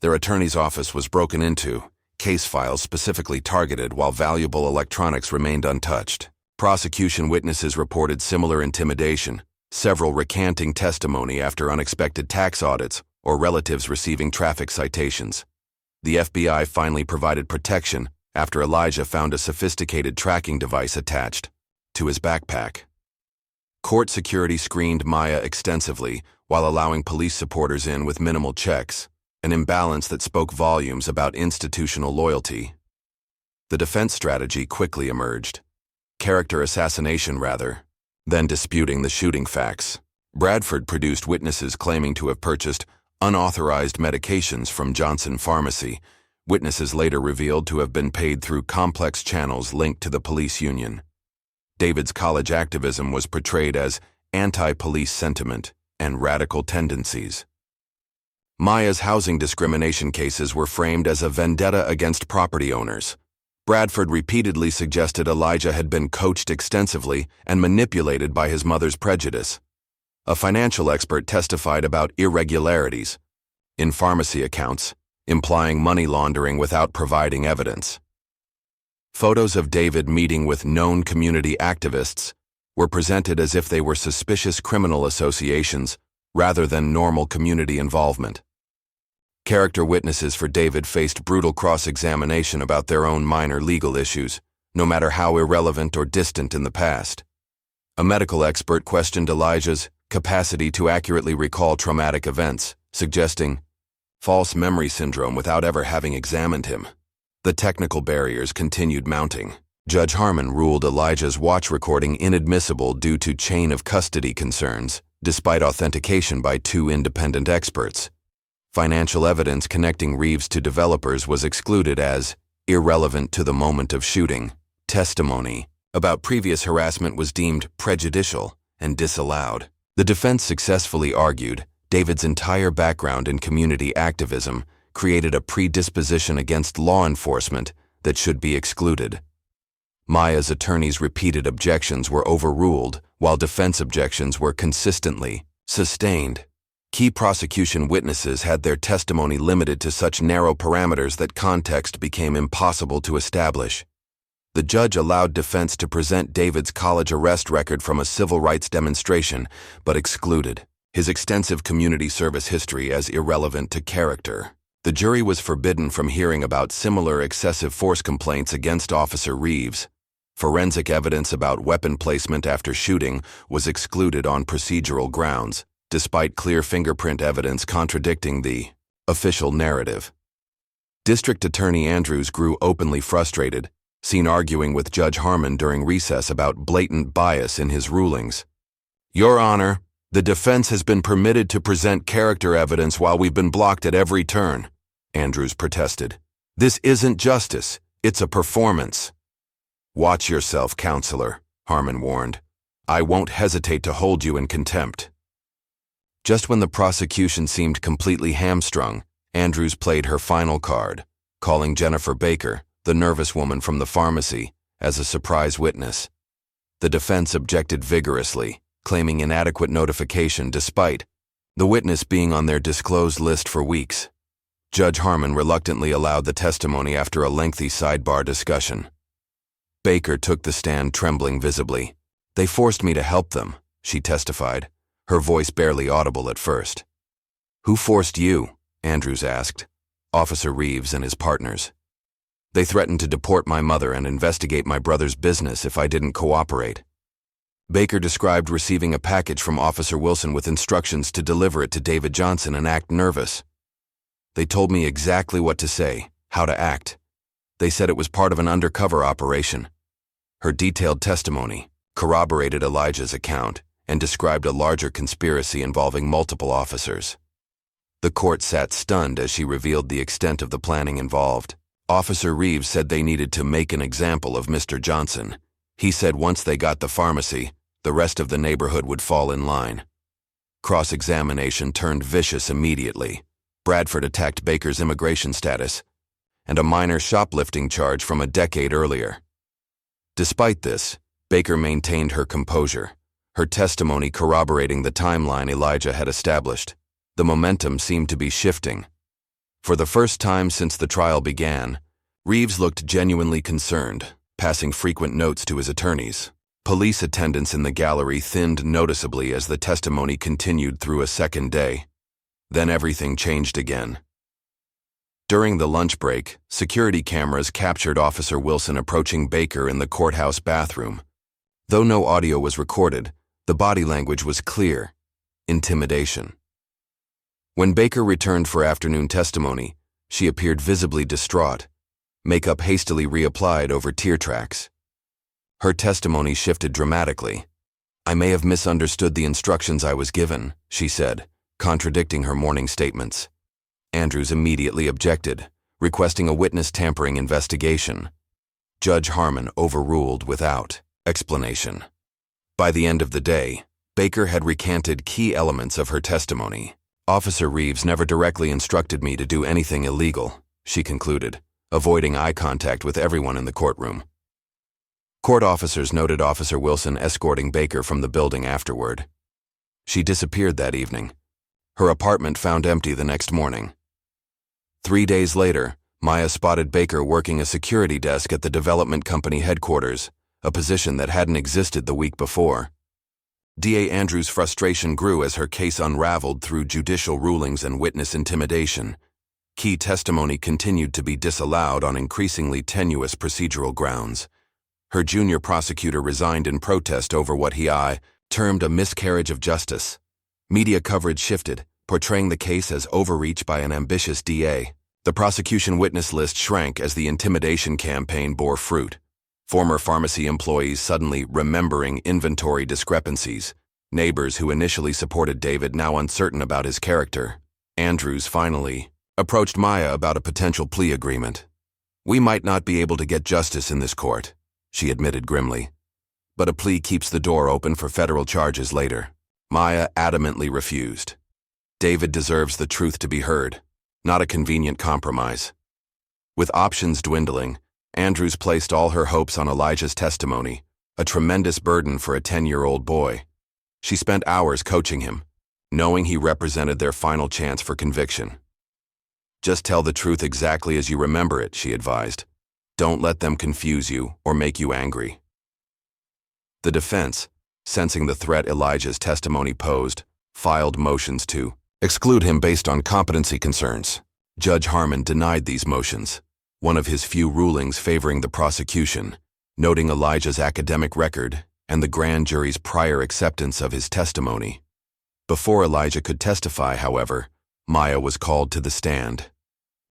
Speaker 1: Their attorney's office was broken into, case files specifically targeted while valuable electronics remained untouched. Prosecution witnesses reported similar intimidation, several recanting testimony after unexpected tax audits or relatives receiving traffic citations. The FBI finally provided protection after Elijah found a sophisticated tracking device attached to his backpack. Court security screened Maya extensively while allowing police supporters in with minimal checks, an imbalance that spoke volumes about institutional loyalty. The defense strategy quickly emerged. Character assassination, rather than disputing the shooting facts. Bradford produced witnesses claiming to have purchased unauthorized medications from Johnson Pharmacy. Witnesses later revealed to have been paid through complex channels linked to the police union. David's college activism was portrayed as anti-police sentiment and radical tendencies. Maya's housing discrimination cases were framed as a vendetta against property owners. Bradford repeatedly suggested Elijah had been coached extensively and manipulated by his mother's prejudice. A financial expert testified about irregularities in pharmacy accounts, implying money laundering without providing evidence. Photos of David meeting with known community activists were presented as if they were suspicious criminal associations rather than normal community involvement. Character witnesses for David faced brutal cross-examination about their own minor legal issues, no matter how irrelevant or distant in the past. A medical expert questioned Elijah's capacity to accurately recall traumatic events, suggesting false memory syndrome without ever having examined him. The technical barriers continued mounting. Judge Harmon ruled Elijah's watch recording inadmissible due to chain of custody concerns, despite authentication by 2 independent experts. Financial evidence connecting Reeves to developers was excluded as irrelevant to the moment of shooting. Testimony about previous harassment was deemed prejudicial and disallowed. The defense successfully argued David's entire background in community activism created a predisposition against law enforcement that should be excluded. Maya's attorney's repeated objections were overruled, while defense objections were consistently sustained. Key prosecution witnesses had their testimony limited to such narrow parameters that context became impossible to establish. The judge allowed defense to present David's college arrest record from a civil rights demonstration, but excluded his extensive community service history as irrelevant to character. The jury was forbidden from hearing about similar excessive force complaints against Officer Reeves. Forensic evidence about weapon placement after shooting was excluded on procedural grounds, despite clear fingerprint evidence contradicting the official narrative. District Attorney Andrews grew openly frustrated, seen arguing with Judge Harmon during recess about blatant bias in his rulings. "Your Honor, the defense has been permitted to present character evidence while we've been blocked at every turn," Andrews protested. "This isn't justice, it's a performance." "Watch yourself, counselor," Harmon warned. "I won't hesitate to hold you in contempt." Just when the prosecution seemed completely hamstrung, Andrews played her final card, calling Jennifer Baker, the nervous woman from the pharmacy, as a surprise witness. The defense objected vigorously, claiming inadequate notification despite the witness being on their disclosed list for weeks. Judge Harmon reluctantly allowed the testimony after a lengthy sidebar discussion. Baker took the stand, trembling visibly. "They forced me to help them," she testified, her voice barely audible at first. "Who forced you?" Andrews asked. "Officer Reeves and his partners. They threatened to deport my mother and investigate my brother's business if I didn't cooperate." Baker described receiving a package from Officer Wilson with instructions to deliver it to David Johnson and act nervous. "They told me exactly what to say, how to act. They said it was part of an undercover operation." Her detailed testimony corroborated Elijah's account and described a larger conspiracy involving multiple officers. The court sat stunned as she revealed the extent of the planning involved. Officer Reeves said they needed to make an example of Mr. Johnson. He said once they got the pharmacy, the rest of the neighborhood would fall in line. Cross-examination turned vicious immediately. Bradford attacked Baker's immigration status and a minor shoplifting charge from a decade earlier. Despite this, Baker maintained her composure, her testimony corroborating the timeline Elijah had established. The momentum seemed to be shifting. For the first time since the trial began, Reeves looked genuinely concerned, passing frequent notes to his attorneys. Police attendance in the gallery thinned noticeably as the testimony continued through a second day. Then everything changed again. During the lunch break, security cameras captured Officer Wilson approaching Baker in the courthouse bathroom. Though no audio was recorded, the body language was clear: intimidation. When Baker returned for afternoon testimony, she appeared visibly distraught, makeup hastily reapplied over tear tracks. Her testimony shifted dramatically. "I may have misunderstood the instructions I was given," she said, contradicting her morning statements. Andrews immediately objected, requesting a witness tampering investigation. Judge Harmon overruled without explanation. By the end of the day, Baker had recanted key elements of her testimony. "Officer Reeves never directly instructed me to do anything illegal," she concluded, avoiding eye contact with everyone in the courtroom. Court officers noted Officer Wilson escorting Baker from the building afterward. She disappeared that evening. Her apartment found empty the next morning. 3 days later, Maya spotted Baker working a security desk at the development company headquarters, a position that hadn't existed the week before. DA Andrews' frustration grew as her case unraveled through judicial rulings and witness intimidation. Key testimony continued to be disallowed on increasingly tenuous procedural grounds. Her junior prosecutor resigned in protest over what he termed a miscarriage of justice. Media coverage shifted, portraying the case as overreach by an ambitious DA. The prosecution witness list shrank as the intimidation campaign bore fruit. Former pharmacy employees suddenly remembering inventory discrepancies, neighbors who initially supported David now uncertain about his character. Andrews finally approached Maya about a potential plea agreement. "We might not be able to get justice in this court," she admitted grimly, "but a plea keeps the door open for federal charges later." Maya adamantly refused. David deserves the truth to be heard, not a convenient compromise. With options dwindling, Andrews placed all her hopes on Elijah's testimony, a tremendous burden for a 10-year-old boy. She spent hours coaching him, knowing he represented their final chance for conviction. "Just tell the truth exactly as you remember it," she advised. "Don't let them confuse you or make you angry." The defense, sensing the threat Elijah's testimony posed, filed motions to exclude him based on competency concerns. Judge Harmon denied these motions, one of his few rulings favoring the prosecution, noting Elijah's academic record and the grand jury's prior acceptance of his testimony. Before Elijah could testify, however, Maya was called to the stand.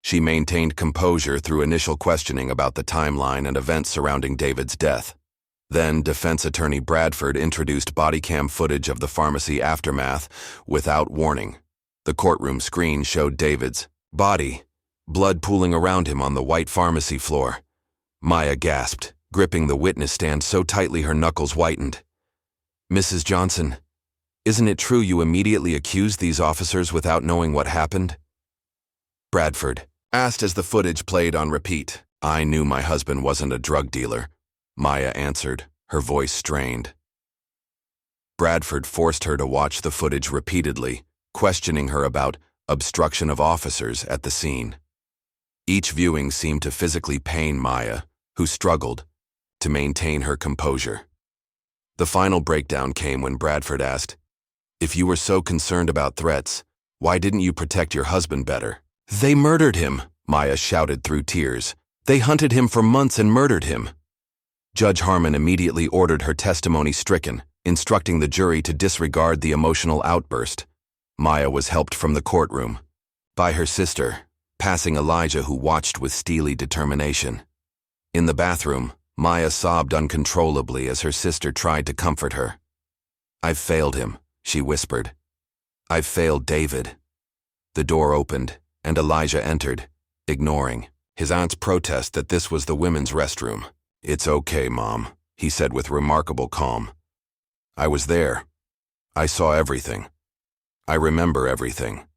Speaker 1: She maintained composure through initial questioning about the timeline and events surrounding David's death. Then, defense attorney Bradford introduced body cam footage of the pharmacy aftermath without warning. The courtroom screen showed David's body, blood pooling around him on the white pharmacy floor. Maya gasped, gripping the witness stand so tightly her knuckles whitened. "Mrs. Johnson, isn't it true you immediately accused these officers without knowing what happened?" Bradford asked as the footage played on repeat. I knew my husband wasn't a drug dealer, Maya answered, her voice strained. Bradford forced her to watch the footage repeatedly, questioning her about obstruction of officers at the scene. Each viewing seemed to physically pain Maya, who struggled to maintain her composure. The final breakdown came when Bradford asked, "If you were so concerned about threats, why didn't you protect your husband better?" "They murdered him," Maya shouted through tears. "They hunted him for months and murdered him." Judge Harmon immediately ordered her testimony stricken, instructing the jury to disregard the emotional outburst. Maya was helped from the courtroom by her sister, passing Elijah, who watched with steely determination. In the bathroom, Maya sobbed uncontrollably as her sister tried to comfort her. "I've failed him," she whispered. "I've failed David." The door opened, and Elijah entered, ignoring his aunt's protest that this was the women's restroom. "It's okay, Mom," he said with remarkable calm. "I was there. I saw everything. I remember everything."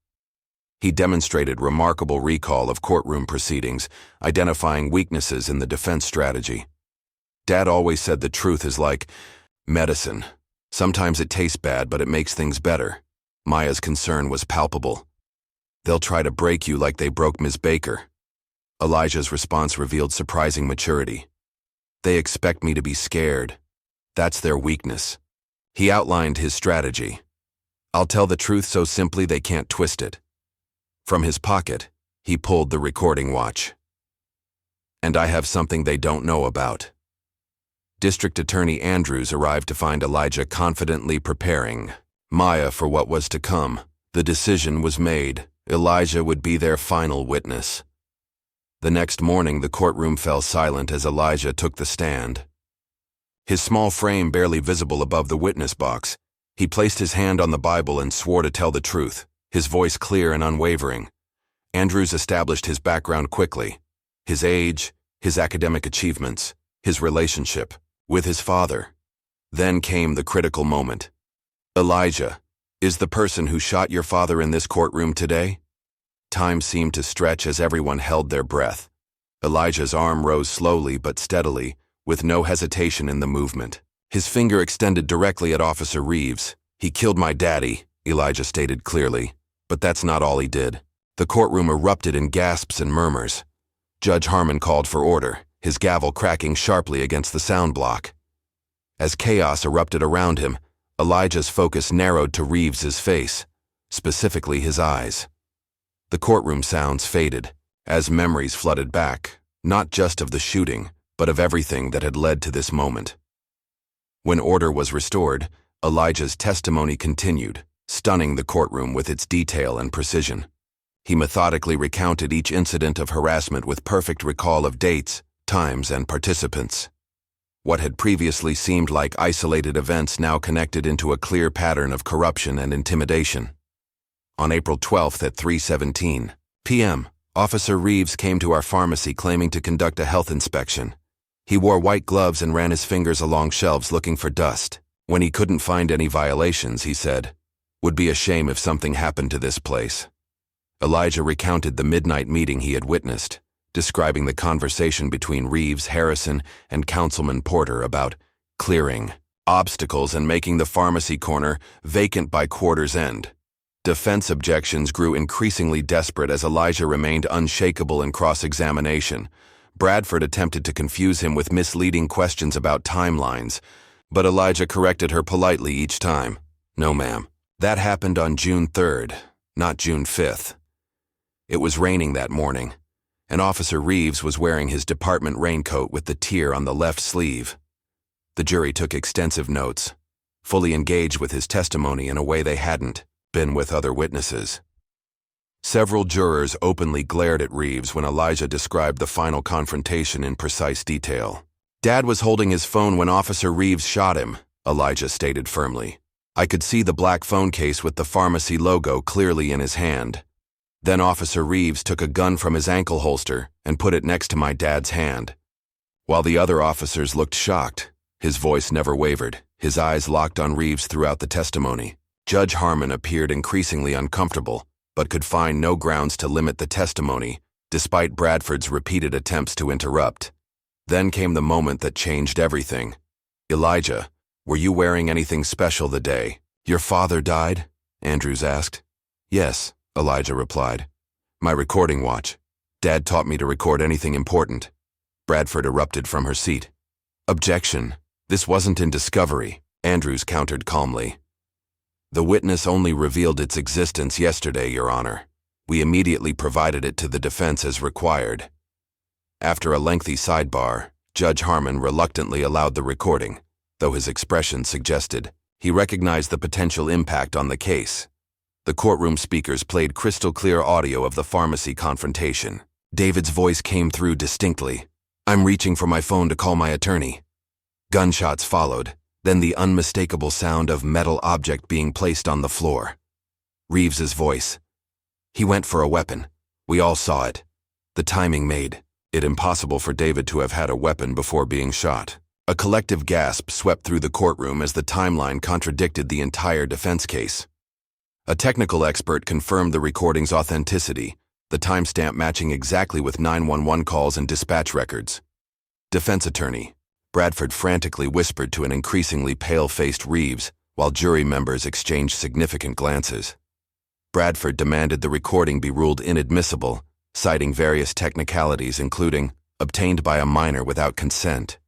Speaker 1: He demonstrated remarkable recall of courtroom proceedings, identifying weaknesses in the defense strategy. "Dad always said the truth is like medicine. Sometimes it tastes bad, but it makes things better." Maya's concern was palpable. "They'll try to break you like they broke Ms. Baker." Elijah's response revealed surprising maturity. "They expect me to be scared. That's their weakness." He outlined his strategy. "I'll tell the truth so simply they can't twist it." From his pocket, he pulled the recording watch. "And I have something they don't know about." District Attorney Andrews arrived to find Elijah confidently preparing Maya for what was to come. The decision was made. Elijah would be their final witness. The next morning, the courtroom fell silent as Elijah took the stand. His small frame barely visible above the witness box, he placed his hand on the Bible and swore to tell the truth, his voice clear and unwavering. Andrews established his background quickly: his age, his academic achievements, his relationship with his father. Then came the critical moment. "Elijah, is the person who shot your father in this courtroom today?" Time seemed to stretch as everyone held their breath. Elijah's arm rose slowly but steadily, with no hesitation in the movement. His finger extended directly at Officer Reeves. "He killed my daddy," Elijah stated clearly. But that's not all he did. The courtroom erupted in gasps and murmurs. Judge Harmon called for order, his gavel cracking sharply against the sound block. As chaos erupted around him, Elijah's focus narrowed to Reeves's face, specifically his eyes. The courtroom sounds faded, as memories flooded back, not just of the shooting, but of everything that had led to this moment. When order was restored, Elijah's testimony continued, stunning the courtroom with its detail and precision. He methodically recounted each incident of harassment with perfect recall of dates, times, and participants. What had previously seemed like isolated events now connected into a clear pattern of corruption and intimidation. On April 12th at 3:17 p.m., Officer Reeves came to our pharmacy claiming to conduct a health inspection. He wore white gloves and ran his fingers along shelves looking for dust. When he couldn't find any violations, he said, "Would be a shame if something happened to this place." Elijah recounted the midnight meeting he had witnessed, describing the conversation between Reeves, Harrison, and Councilman Porter about clearing obstacles and making the pharmacy corner vacant by quarter's end. Defense objections grew increasingly desperate as Elijah remained unshakable in cross-examination. Bradford attempted to confuse him with misleading questions about timelines, but Elijah corrected her politely each time. "No, ma'am. That happened on June 3rd, not June 5th. It was raining that morning, and Officer Reeves was wearing his department raincoat with the tear on the left sleeve." The jury took extensive notes, fully engaged with his testimony in a way they hadn't been with other witnesses. Several jurors openly glared at Reeves when Elijah described the final confrontation in precise detail. "Dad was holding his phone when Officer Reeves shot him," Elijah stated firmly. "I could see the black phone case with the pharmacy logo clearly in his hand. Then Officer Reeves took a gun from his ankle holster and put it next to my dad's hand." While the other officers looked shocked, his voice never wavered, his eyes locked on Reeves throughout the testimony. Judge Harmon appeared increasingly uncomfortable, but could find no grounds to limit the testimony, despite Bradford's repeated attempts to interrupt. Then came the moment that changed everything. "Elijah, were you wearing anything special the day your father died?" Andrews asked. "Yes," Elijah replied. "My recording watch. Dad taught me to record anything important." Bradford erupted from her seat. "Objection. This wasn't in discovery," Andrews countered calmly. "The witness only revealed its existence yesterday, Your Honor. We immediately provided it to the defense as required." After a lengthy sidebar, Judge Harmon reluctantly allowed the recording, though his expression suggested he recognized the potential impact on the case. The courtroom speakers played crystal-clear audio of the pharmacy confrontation. David's voice came through distinctly. "I'm reaching for my phone to call my attorney." Gunshots followed, then the unmistakable sound of metal object being placed on the floor. Reeves's voice. "He went for a weapon. We all saw it. The timing made it impossible for David to have had a weapon before being shot." A collective gasp swept through the courtroom as the timeline contradicted the entire defense case. A technical expert confirmed the recording's authenticity, the timestamp matching exactly with 911 calls and dispatch records. Defense attorney. Bradford frantically whispered to an increasingly pale-faced Reeves, while jury members exchanged significant glances. Bradford demanded the recording be ruled inadmissible, citing various technicalities including obtained by a minor without consent.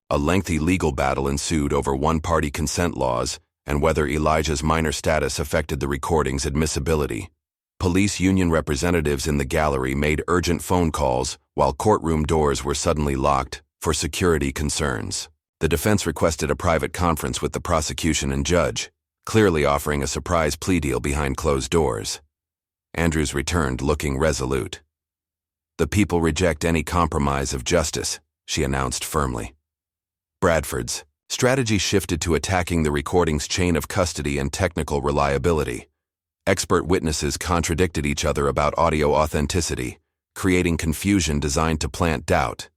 Speaker 1: A lengthy legal battle ensued over one-party consent laws and whether Elijah's minor status affected the recording's admissibility. Police union representatives in the gallery made urgent phone calls while courtroom doors were suddenly locked for security concerns. The defense requested a private conference with the prosecution and judge, clearly offering a surprise plea deal behind closed doors. Andrews returned looking resolute. "The people reject any compromise of justice," she announced firmly. Bradford's strategy shifted to attacking the recording's chain of custody and technical reliability. Expert witnesses contradicted each other about audio authenticity, creating confusion designed to plant doubt.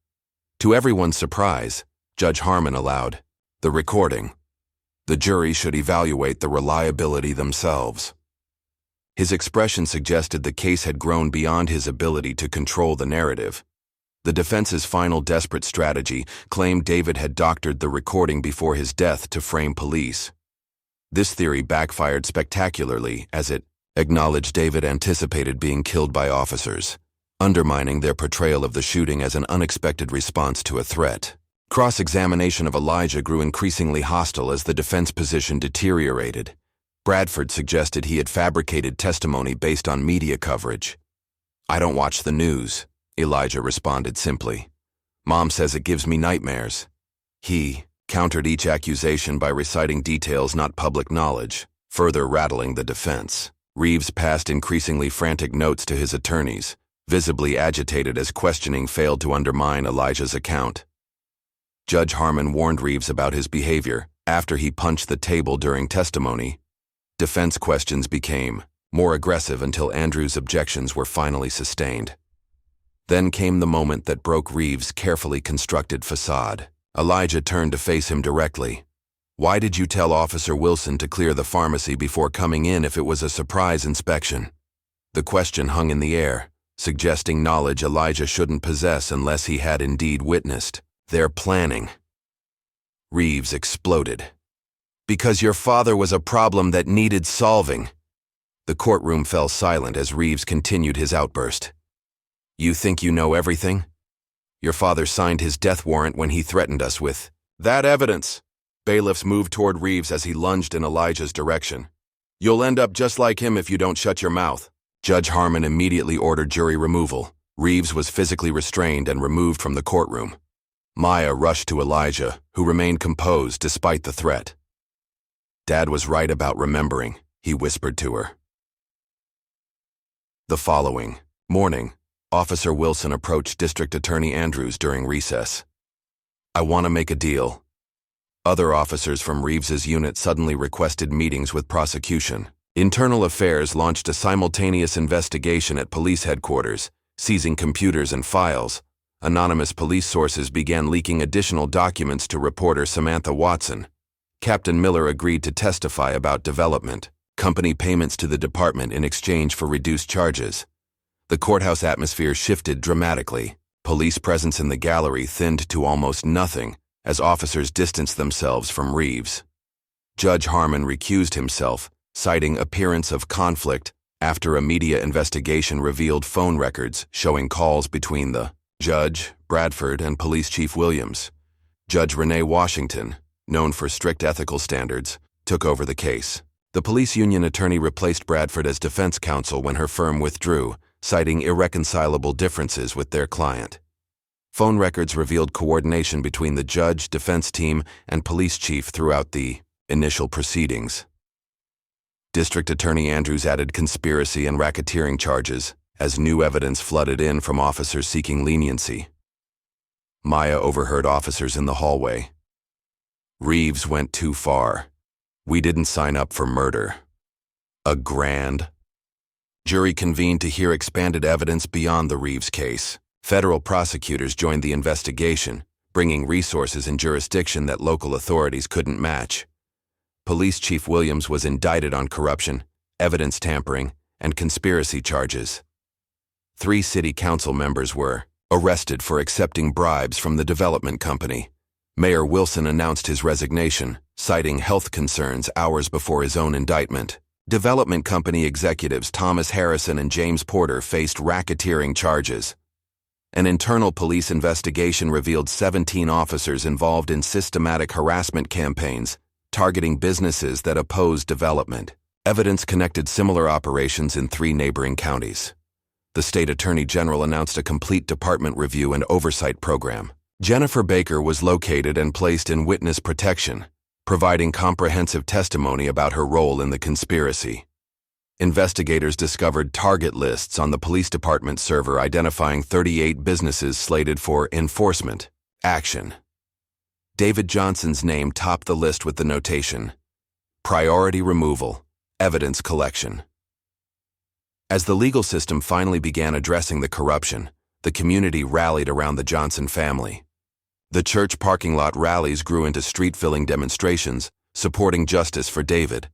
Speaker 1: To everyone's surprise, Judge Harmon allowed the recording. The jury should evaluate the reliability themselves. His expression suggested the case had grown beyond his ability to control the narrative. The defense's final desperate strategy claimed David had doctored the recording before his death to frame police. This theory backfired spectacularly as it acknowledged David anticipated being killed by officers, undermining their portrayal of the shooting as an unexpected response to a threat. Cross-examination of Elijah grew increasingly hostile as the defense position deteriorated. Bradford suggested he had fabricated testimony based on media coverage. "I don't watch the news," Elijah responded simply. "Mom says it gives me nightmares." He countered each accusation by reciting details not public knowledge, further rattling the defense. Reeves passed increasingly frantic notes to his attorneys, visibly agitated as questioning failed to undermine Elijah's account. Judge Harmon warned Reeves about his behavior after he punched the table during testimony. Defense questions became more aggressive until Andrews' objections were finally sustained. Then came the moment that broke Reeves' carefully constructed facade. Elijah turned to face him directly. "Why did you tell Officer Wilson to clear the pharmacy before coming in if it was a surprise inspection?" The question hung in the air, suggesting knowledge Elijah shouldn't possess unless he had indeed witnessed their planning. Reeves exploded. "Because your father was a problem that needed solving." The courtroom fell silent as Reeves continued his outburst. "You think you know everything? Your father signed his death warrant when he threatened us with that evidence." Bailiffs moved toward Reeves as he lunged in Elijah's direction. "You'll end up just like him if you don't shut your mouth." Judge Harmon immediately ordered jury removal. Reeves was physically restrained and removed from the courtroom. Maya rushed to Elijah, who remained composed despite the threat. "Dad was right about remembering," he whispered to her. The following morning, Officer Wilson approached District Attorney Andrews during recess. "I want to make a deal." Other officers from Reeves's unit suddenly requested meetings with prosecution. Internal Affairs launched a simultaneous investigation at police headquarters, seizing computers and files. Anonymous police sources began leaking additional documents to reporter Samantha Watson. Captain Miller agreed to testify about development accompany payments to the department in exchange for reduced charges. The courthouse atmosphere shifted dramatically. Police presence in the gallery thinned to almost nothing as officers distanced themselves from Reeves. Judge Harmon recused himself, citing appearance of conflict after a media investigation revealed phone records showing calls between the Judge, Bradford, and Police Chief Williams. Judge Renee Washington, known for strict ethical standards, took over the case. The police union attorney replaced Bradford as defense counsel when her firm withdrew, citing irreconcilable differences with their client. Phone records revealed coordination between the judge, defense team, and police chief throughout the initial proceedings. District Attorney Andrews added conspiracy and racketeering charges as new evidence flooded in from officers seeking leniency. Maya overheard officers in the hallway. Reeves went too far. We didn't sign up for murder. A grand jury convened to hear expanded evidence beyond the Reeves case. Federal prosecutors joined the investigation, bringing resources and jurisdiction that local authorities couldn't match. Police Chief Williams was indicted on corruption, evidence tampering, and conspiracy charges. 3 city council members were arrested for accepting bribes from the development company. Mayor Wilson announced his resignation, citing health concerns hours before his own indictment. Development company executives Thomas Harrison and James Porter faced racketeering charges. An internal police investigation revealed 17 officers involved in systematic harassment campaigns targeting businesses that opposed development. Evidence connected similar operations in 3 neighboring counties. The state attorney general announced a complete department review and oversight program. Jennifer Baker was located and placed in witness protection, providing comprehensive testimony about her role in the conspiracy. Investigators discovered target lists on the police department server identifying 38 businesses slated for enforcement action. David Johnson's name topped the list with the notation, "Priority removal, evidence collection." As the legal system finally began addressing the corruption, the community rallied around the Johnson family. The church parking lot rallies grew into street-filling demonstrations, supporting justice for David.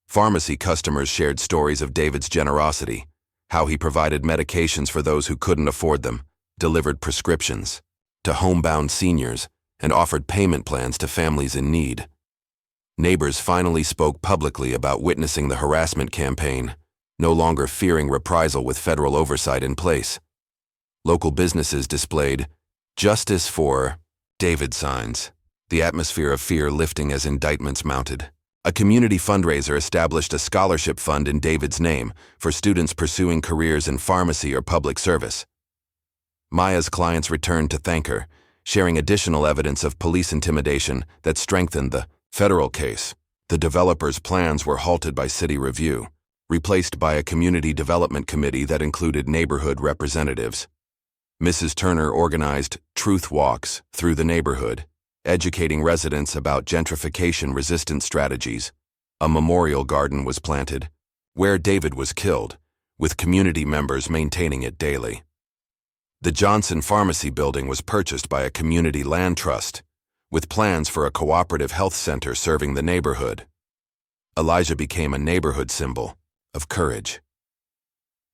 Speaker 1: Pharmacy customers shared stories of David's generosity, how he provided medications for those who couldn't afford them, delivered prescriptions to homebound seniors, and offered payment plans to families in need. Neighbors finally spoke publicly about witnessing the harassment campaign, no longer fearing reprisal with federal oversight in place. Local businesses displayed "Justice for David" signs, the atmosphere of fear lifting as indictments mounted. A community fundraiser established a scholarship fund in David's name for students pursuing careers in pharmacy or public service. Maya's clients returned to thank her, sharing additional evidence of police intimidation that strengthened the federal case. The developer's plans were halted by city review, replaced by a community development committee that included neighborhood representatives. Mrs. Turner organized truth walks through the neighborhood, educating residents about gentrification-resistant strategies. A memorial garden was planted, where David was killed, with community members maintaining it daily. The Johnson Pharmacy building was purchased by a community land trust, with plans for a cooperative health center serving the neighborhood. Elijah became a neighborhood symbol of courage.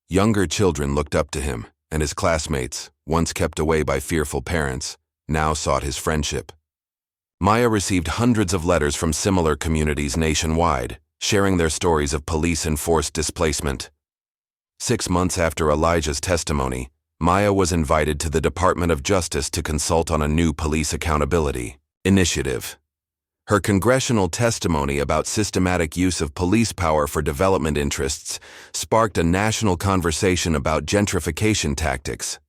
Speaker 1: Younger children looked up to him, and his classmates, once kept away by fearful parents, now sought his friendship. Maya received hundreds of letters from similar communities nationwide, sharing their stories of police-enforced displacement. 6 months after Elijah's testimony, Maya was invited to the Department of Justice to consult on a new police accountability initiative. Her congressional testimony about systematic use of police power for development interests sparked a national conversation about gentrification tactics.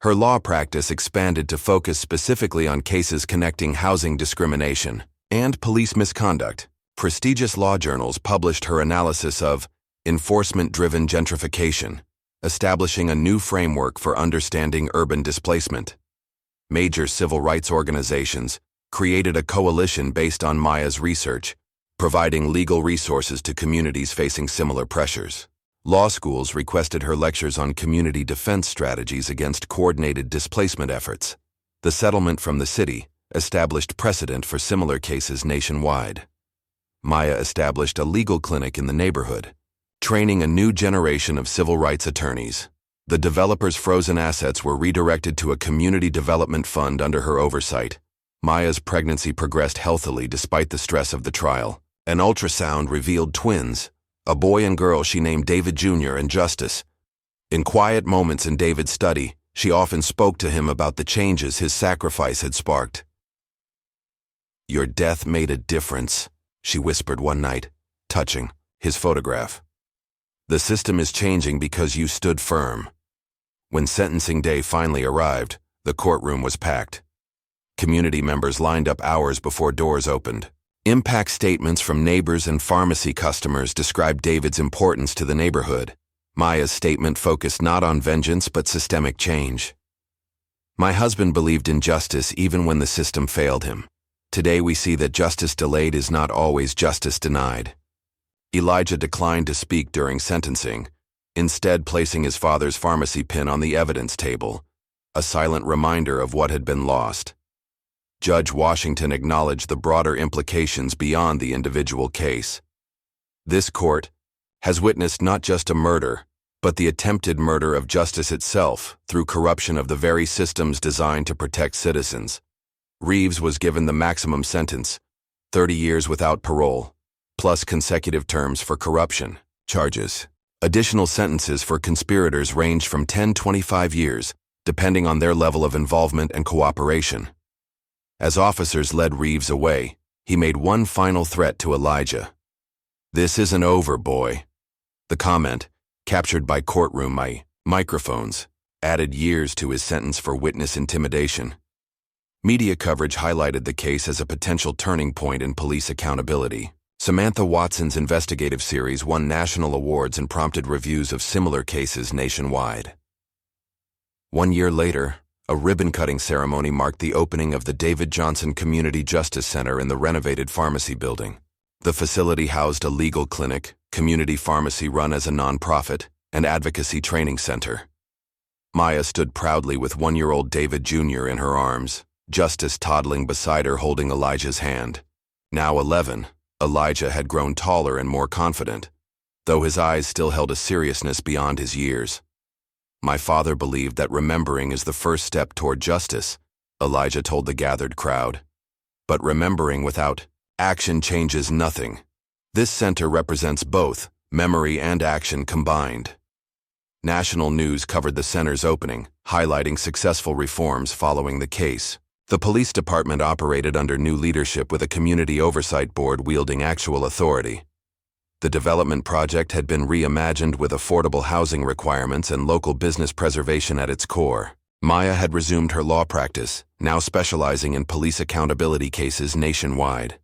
Speaker 1: Her law practice expanded to focus specifically on cases connecting housing discrimination and police misconduct. Prestigious law journals published her analysis of enforcement-driven gentrification, establishing a new framework for understanding urban displacement. Major civil rights organizations created a coalition based on Maya's research, providing legal resources to communities facing similar pressures. Law schools requested her lectures on community defense strategies against coordinated displacement efforts. The settlement from the city established precedent for similar cases nationwide. Maya established a legal clinic in the neighborhood, training a new generation of civil rights attorneys. The developer's frozen assets were redirected to a community development fund under her oversight. Maya's pregnancy progressed healthily despite the stress of the trial. An ultrasound revealed twins, a boy and girl she named David Jr. and Justice. In quiet moments in David's study, she often spoke to him about the changes his sacrifice had sparked. "Your death made a difference," she whispered one night, touching his photograph. "The system is changing because you stood firm." When sentencing day finally arrived, the courtroom was packed. Community members lined up hours before doors opened. Impact statements from neighbors and pharmacy customers described David's importance to the neighborhood. Maya's statement focused not on vengeance but systemic change. "My husband believed in justice even when the system failed him. Today we see that justice delayed is not always justice denied." Elijah declined to speak during sentencing, instead placing his father's pharmacy pin on the evidence table, a silent reminder of what had been lost. Judge Washington acknowledged the broader implications beyond the individual case. "This court has witnessed not just a murder, but the attempted murder of justice itself through corruption of the very systems designed to protect citizens." Reeves was given the maximum sentence, 30 years without parole, plus consecutive terms for corruption charges. Additional sentences for conspirators ranged from 10 to 25 years, depending on their level of involvement and cooperation. As officers led Reeves away, he made one final threat to Elijah. "This isn't over, boy." The comment, captured by courtroom microphones, added years to his sentence for witness intimidation. Media coverage highlighted the case as a potential turning point in police accountability. Samantha Watson's investigative series won national awards and prompted reviews of similar cases nationwide. 1 year later, a ribbon-cutting ceremony marked the opening of the David Johnson Community Justice Center in the renovated pharmacy building. The facility housed a legal clinic, community pharmacy run as a nonprofit, and advocacy training center. Maya stood proudly with 1-year-old David Jr. in her arms, Justice toddling beside her holding Elijah's hand. Now 11, Elijah had grown taller and more confident, though his eyes still held a seriousness beyond his years. "My father believed that remembering is the first step toward justice," Elijah told the gathered crowd. "But remembering without action changes nothing. This center represents both memory and action combined." National news covered the center's opening, highlighting successful reforms following the case. The police department operated under new leadership with a community oversight board wielding actual authority. The development project had been reimagined with affordable housing requirements and local business preservation at its core. Maya had resumed her law practice, now specializing in police accountability cases nationwide.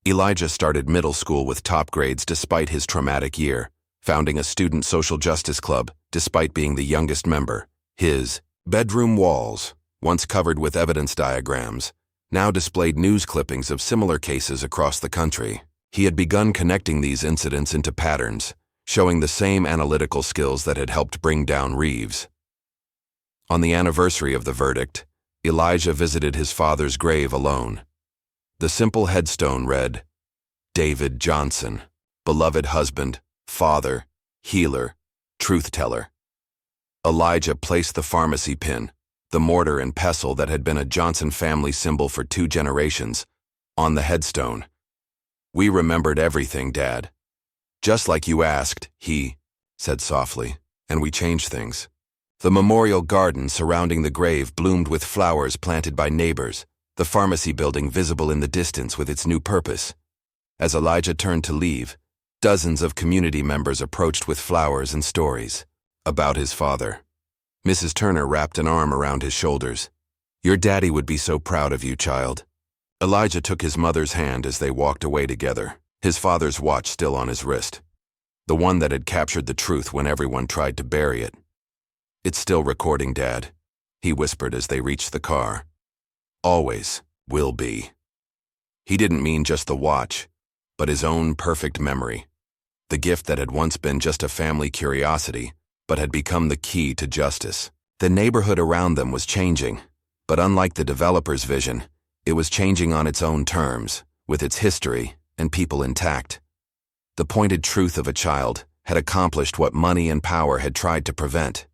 Speaker 1: Elijah started middle school with top grades despite his traumatic year, founding a student social justice club despite being the youngest member. His bedroom walls, once covered with evidence diagrams, now displayed news clippings of similar cases across the country. He had begun connecting these incidents into patterns, showing the same analytical skills that had helped bring down Reeves. On the anniversary of the verdict, Elijah visited his father's grave alone. The simple headstone read, "David Johnson, beloved husband, father, healer, truth-teller." Elijah placed the pharmacy pin, the mortar and pestle that had been a Johnson family symbol for 2 generations, on the headstone. "We remembered everything, Dad. Just like you asked," he said softly, "and we changed things." The memorial garden surrounding the grave bloomed with flowers planted by neighbors, the pharmacy building visible in the distance with its new purpose. As Elijah turned to leave, dozens of community members approached with flowers and stories about his father. Mrs. Turner wrapped an arm around his shoulders. "Your daddy would be so proud of you, child." Elijah took his mother's hand as they walked away together, his father's watch still on his wrist, the one that had captured the truth when everyone tried to bury it. "It's still recording, Dad," he whispered as they reached the car. "Always will be." He didn't mean just the watch, but his own perfect memory, the gift that had once been just a family curiosity, but had become the key to justice. The neighborhood around them was changing, but unlike the developer's vision, it was changing on its own terms, with its history, and people intact. The pointed truth of a child had accomplished what money and power had tried to prevent.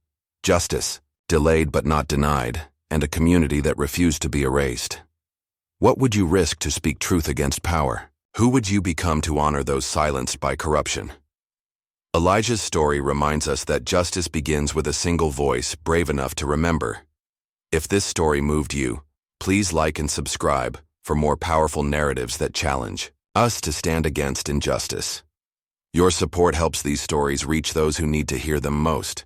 Speaker 1: Justice, delayed but not denied, and a community that refused to be erased. What would you risk to speak truth against power? Who would you become to honor those silenced by corruption? Elijah's story reminds us that justice begins with a single voice brave enough to remember. If this story moved you, please like and subscribe for more powerful narratives that challenge us to stand against injustice. Your support helps these stories reach those who need to hear them most.